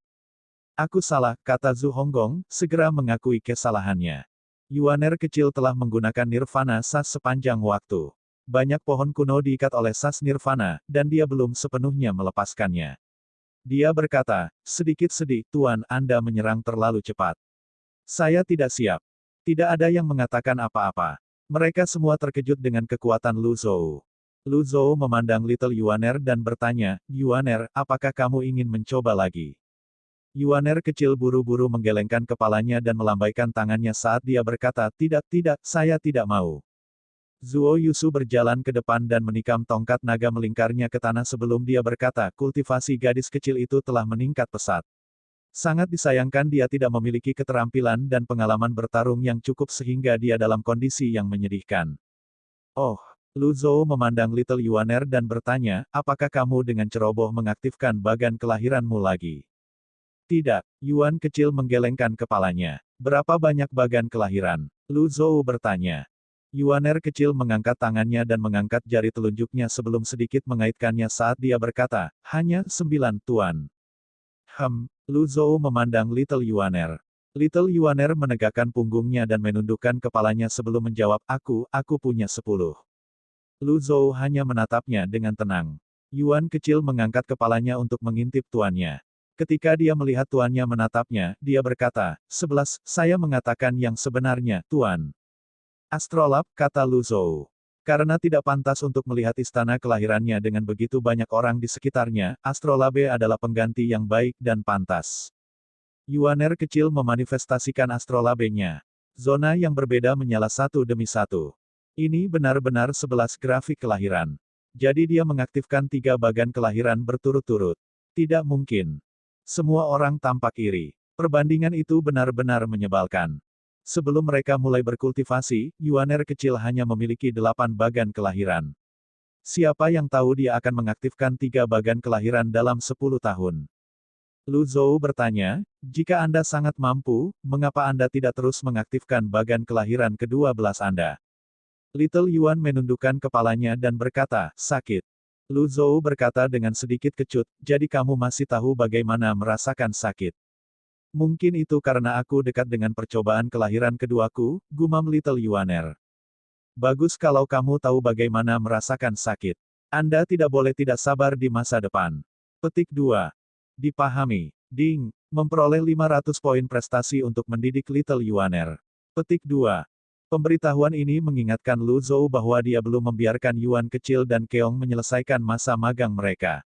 "Aku salah," kata Zhu Honggong, segera mengakui kesalahannya. Yuaner kecil telah menggunakan Nirvana Sas sepanjang waktu. Banyak pohon kuno diikat oleh Sas Nirvana, dan dia belum sepenuhnya melepaskannya. Dia berkata, "Sedikit sedih, Tuan, Anda menyerang terlalu cepat. Saya tidak siap." Tidak ada yang mengatakan apa-apa. Mereka semua terkejut dengan kekuatan Lu Zhou. Lu Zhou memandang Little Yuaner dan bertanya, "Yuaner, apakah kamu ingin mencoba lagi?" Yuaner kecil buru-buru menggelengkan kepalanya dan melambaikan tangannya saat dia berkata, "Tidak, tidak, saya tidak mau." Zuo Yusu berjalan ke depan dan menikam tongkat naga melingkarnya ke tanah sebelum dia berkata, "Kultivasi gadis kecil itu telah meningkat pesat. Sangat disayangkan dia tidak memiliki keterampilan dan pengalaman bertarung yang cukup sehingga dia dalam kondisi yang menyedihkan." "Oh." Lu Zhou memandang Little Yuaner dan bertanya, "Apakah kamu dengan ceroboh mengaktifkan bagan kelahiranmu lagi?" "Tidak." Yuan kecil menggelengkan kepalanya. "Berapa banyak bagan kelahiran?" Lu Zhou bertanya. Yuaner kecil mengangkat tangannya dan mengangkat jari telunjuknya sebelum sedikit mengaitkannya saat dia berkata, "Hanya 9, Tuan." Lu Zhou memandang Little Yuaner. Little Yuaner menegakkan punggungnya dan menundukkan kepalanya sebelum menjawab, aku punya 10." Lu Zhou hanya menatapnya dengan tenang. Yuan kecil mengangkat kepalanya untuk mengintip tuannya. Ketika dia melihat tuannya menatapnya, dia berkata, 11, saya mengatakan yang sebenarnya, Tuan. Astrolab, kata Lu Zhou. Karena tidak pantas untuk melihat istana kelahirannya dengan begitu banyak orang di sekitarnya, astrolabe adalah pengganti yang baik dan pantas. Yuaner kecil memanifestasikan astrolabenya. Zona yang berbeda menyala satu demi satu. Ini benar-benar 11 grafik kelahiran. Jadi dia mengaktifkan 3 bagan kelahiran berturut-turut. Tidak mungkin. Semua orang tampak iri. Perbandingan itu benar-benar menyebalkan. Sebelum mereka mulai berkultivasi, Yuaner kecil hanya memiliki 8 bagan kelahiran. Siapa yang tahu dia akan mengaktifkan 3 bagan kelahiran dalam 10 tahun? Lu Zhou bertanya, jika Anda sangat mampu, mengapa Anda tidak terus mengaktifkan bagan kelahiran ke-12 Anda? Little Yuan menundukkan kepalanya dan berkata, sakit. Lu Zhou berkata dengan sedikit kecut, jadi kamu masih tahu bagaimana merasakan sakit. Mungkin itu karena aku dekat dengan percobaan kelahiran keduaku, gumam Little Yuaner. Bagus kalau kamu tahu bagaimana merasakan sakit. Anda tidak boleh tidak sabar di masa depan. Petik 2. Dipahami. Ding. Memperoleh 500 poin prestasi untuk mendidik Little Yuaner. Petik 2. Pemberitahuan ini mengingatkan Lu Zhou bahwa dia belum membiarkan Yuan kecil dan Keong menyelesaikan masa magang mereka.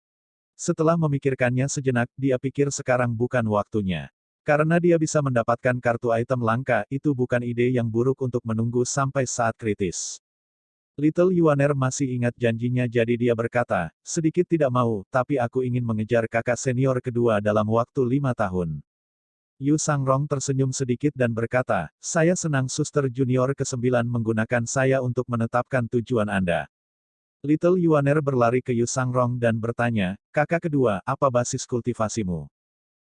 Setelah memikirkannya sejenak, dia pikir sekarang bukan waktunya. Karena dia bisa mendapatkan kartu item langka, itu bukan ide yang buruk untuk menunggu sampai saat kritis. Little Yuaner masih ingat janjinya jadi dia berkata, sedikit tidak mau, tapi aku ingin mengejar kakak senior kedua dalam waktu 5 tahun. Yu Sangrong tersenyum sedikit dan berkata, saya senang suster junior ke-9 menggunakan saya untuk menetapkan tujuan Anda. Little Yuaner berlari ke Yu Sangrong dan bertanya, kakak kedua, apa basis kultivasimu?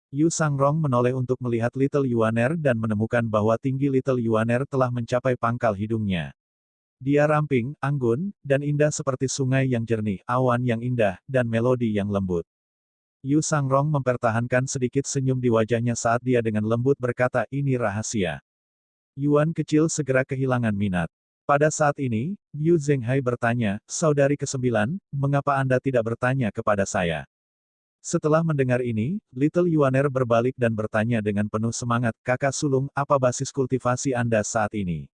Yu Sangrong menoleh untuk melihat Little Yuaner dan menemukan bahwa tinggi Little Yuaner telah mencapai pangkal hidungnya. Dia ramping, anggun, dan indah seperti sungai yang jernih, awan yang indah, dan melodi yang lembut. Yu Sangrong mempertahankan sedikit senyum di wajahnya saat dia dengan lembut berkata, ini rahasia. Yuan kecil segera kehilangan minat. Pada saat ini, Yu Zhenghai bertanya, saudari ke-9, mengapa Anda tidak bertanya kepada saya? Setelah mendengar ini, Little Yuaner berbalik dan bertanya dengan penuh semangat, kakak sulung, apa basis kultivasi Anda saat ini?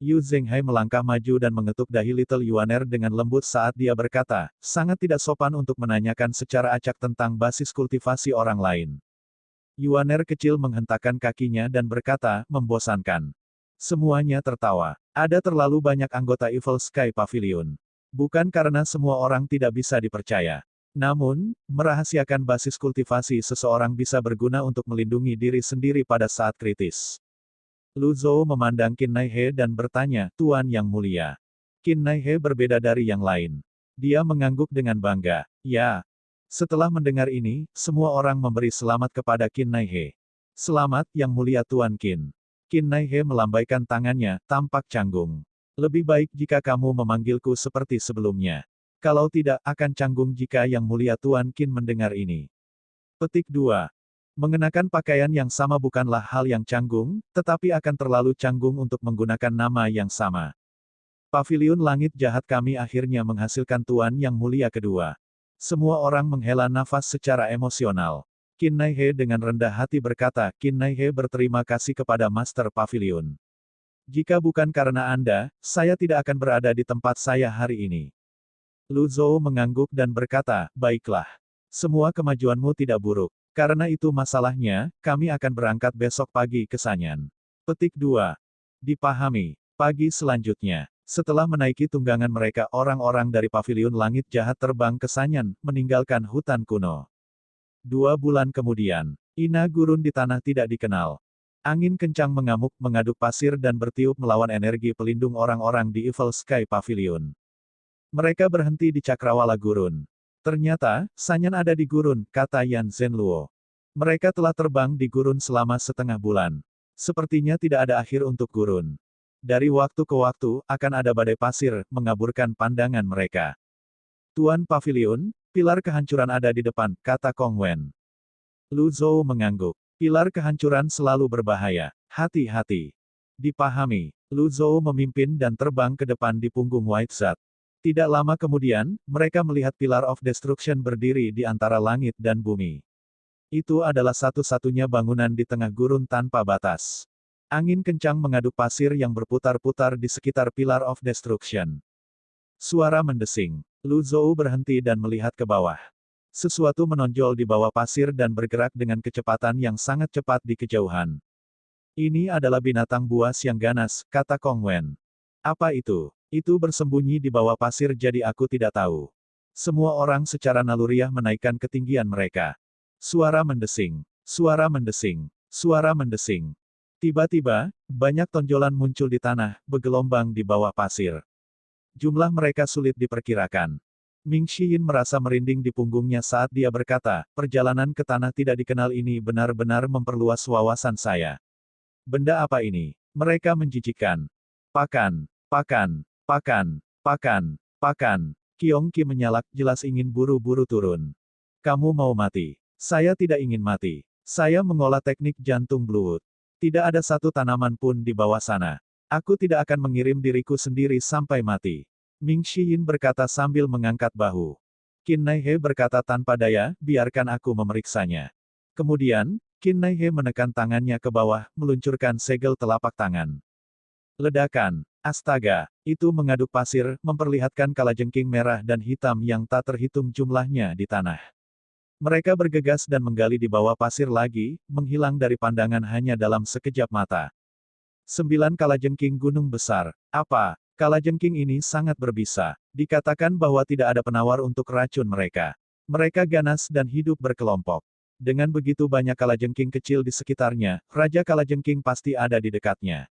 Yu Zhenghai melangkah maju dan mengetuk dahi Little Yuaner dengan lembut saat dia berkata, sangat tidak sopan untuk menanyakan secara acak tentang basis kultivasi orang lain. Yuaner kecil menghentakkan kakinya dan berkata, membosankan. Semuanya tertawa. Ada terlalu banyak anggota Evil Sky Pavilion. Bukan karena semua orang tidak bisa dipercaya. Namun, merahasiakan basis kultivasi seseorang bisa berguna untuk melindungi diri sendiri pada saat kritis. Lu Zhou memandang Qin Nai He dan bertanya, Tuan Yang Mulia. Qin Nai He berbeda dari yang lain. Dia mengangguk dengan bangga. Ya. Setelah mendengar ini, semua orang memberi selamat kepada Qin Nai He. Selamat, Yang Mulia Tuan Qin. Qin Nai He melambaikan tangannya, tampak canggung. Lebih baik jika kamu memanggilku seperti sebelumnya. Kalau tidak, akan canggung jika Yang Mulia Tuan Qin mendengar ini. Petik 2. Mengenakan pakaian yang sama bukanlah hal yang canggung, tetapi akan terlalu canggung untuk menggunakan nama yang sama. Paviliun Langit Jahat kami akhirnya menghasilkan Tuan Yang Mulia kedua. Semua orang menghela nafas secara emosional. Qin Nai He dengan rendah hati berkata, Qin Nai He berterima kasih kepada Master Paviliun. Jika bukan karena Anda, saya tidak akan berada di tempat saya hari ini. Lu Zhou mengangguk dan berkata, baiklah. Semua kemajuanmu tidak buruk. Karena itu masalahnya, kami akan berangkat besok pagi ke Sanyan. Petik 2. Dipahami. Pagi selanjutnya, setelah menaiki tunggangan mereka orang-orang dari Paviliun Langit Jahat terbang ke Sanyan, meninggalkan hutan kuno. 2 bulan kemudian, Ina gurun di tanah tidak dikenal. Angin kencang mengamuk, mengaduk pasir dan bertiup melawan energi pelindung orang-orang di Evil Sky Pavilion. Mereka berhenti di Cakrawala Gurun. Ternyata, Sanyan ada di gurun, kata Yan Zhenluo. Mereka telah terbang di gurun selama setengah bulan. Sepertinya tidak ada akhir untuk gurun. Dari waktu ke waktu, akan ada badai pasir, mengaburkan pandangan mereka. Tuan Pavilion, pilar kehancuran ada di depan, kata Kong Wen. Lu Zhou mengangguk. Pilar kehancuran selalu berbahaya. Hati-hati. Dipahami. Lu Zhou memimpin dan terbang ke depan di punggung White Zat. Tidak lama kemudian, mereka melihat Pillar of Destruction berdiri di antara langit dan bumi. Itu adalah satu-satunya bangunan di tengah gurun tanpa batas. Angin kencang mengaduk pasir yang berputar-putar di sekitar Pillar of Destruction. Suara mendesing. Lu Zhou berhenti dan melihat ke bawah. Sesuatu menonjol di bawah pasir dan bergerak dengan kecepatan yang sangat cepat di kejauhan. Ini adalah binatang buas yang ganas, kata Kong Wen. Apa itu? Itu bersembunyi di bawah pasir jadi aku tidak tahu. Semua orang secara naluriah menaikkan ketinggian mereka. Suara mendesing. Suara mendesing. Suara mendesing. Tiba-tiba, banyak tonjolan muncul di tanah, bergelombang di bawah pasir. Jumlah mereka sulit diperkirakan. Ming Xiyin merasa merinding di punggungnya saat dia berkata, perjalanan ke tanah tidak dikenal ini benar-benar memperluas wawasan saya. Benda apa ini? Mereka menjijikkan. Pakan. Pakan. Pakan, pakan, pakan. Qiong Qi menyalak, jelas ingin buru-buru turun. Kamu mau mati. Saya tidak ingin mati. Saya mengolah teknik jantung blood. Tidak ada satu tanaman pun di bawah sana. Aku tidak akan mengirim diriku sendiri sampai mati. Ming Xiyin berkata sambil mengangkat bahu. Qin Nai He berkata tanpa daya, biarkan aku memeriksanya. Kemudian, Qin Nai He menekan tangannya ke bawah, meluncurkan segel telapak tangan. Ledakan. Astaga, itu mengaduk pasir, memperlihatkan kalajengking merah dan hitam yang tak terhitung jumlahnya di tanah. Mereka bergegas dan menggali di bawah pasir lagi, menghilang dari pandangan hanya dalam sekejap mata. 9 kalajengking gunung besar. Apa? Kalajengking ini sangat berbisa. Dikatakan bahwa tidak ada penawar untuk racun mereka. Mereka ganas dan hidup berkelompok. Dengan begitu banyak kalajengking kecil di sekitarnya, Raja Kalajengking pasti ada di dekatnya.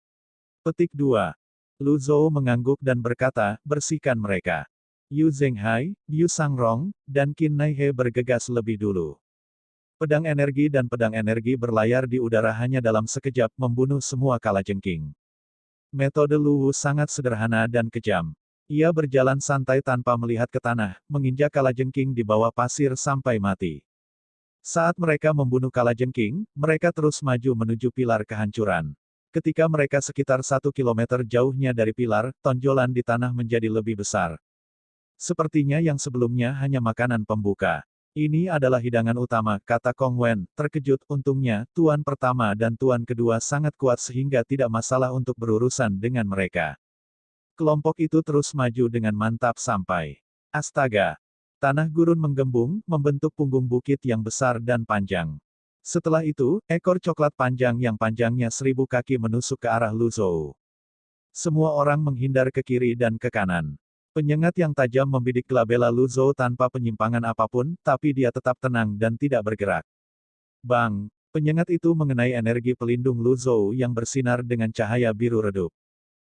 Petik 2. Lu Zhou mengangguk dan berkata, bersihkan mereka. Yu Zhenghai, Yu Sangrong, dan Qin Nai He bergegas lebih dulu. Pedang energi berlayar di udara hanya dalam sekejap membunuh semua kalajengking. Metode Lu Wu sangat sederhana dan kejam. Ia berjalan santai tanpa melihat ke tanah, menginjak kalajengking di bawah pasir sampai mati. Saat mereka membunuh kalajengking, mereka terus maju menuju pilar kehancuran. Ketika mereka sekitar 1 kilometer jauhnya dari pilar, tonjolan di tanah menjadi lebih besar. Sepertinya yang sebelumnya hanya makanan pembuka. Ini adalah hidangan utama, kata Kong Wen, terkejut. Untungnya, tuan pertama dan tuan kedua sangat kuat sehingga tidak masalah untuk berurusan dengan mereka. Kelompok itu terus maju dengan mantap sampai. Astaga! Tanah gurun menggembung, membentuk punggung bukit yang besar dan panjang. Setelah itu, ekor coklat panjang yang panjangnya 1000 kaki menusuk ke arah Lu Zhou. Semua orang menghindar ke kiri dan ke kanan. Penyengat yang tajam membidik gelabela Lu Zhou tanpa penyimpangan apapun, tapi dia tetap tenang dan tidak bergerak. Bang! Penyengat itu mengenai energi pelindung Lu Zhou yang bersinar dengan cahaya biru redup.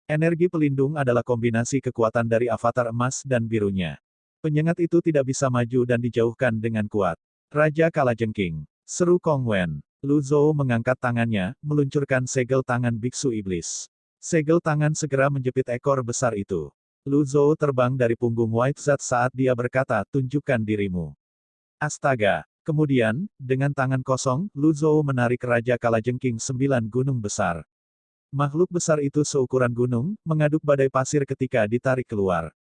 Energi pelindung adalah kombinasi kekuatan dari avatar emas dan birunya. Penyengat itu tidak bisa maju dan dijauhkan dengan kuat. Raja Kalajengking, seru Kong Wen. Lu Zhou mengangkat tangannya, meluncurkan segel tangan biksu iblis. Segel tangan segera menjepit ekor besar itu. Lu Zhou terbang dari punggung White Zat saat dia berkata, tunjukkan dirimu. Astaga! Kemudian, dengan tangan kosong, Lu Zhou menarik Raja Kalajengking 9 gunung besar. Makhluk besar itu seukuran gunung, mengaduk badai pasir ketika ditarik keluar.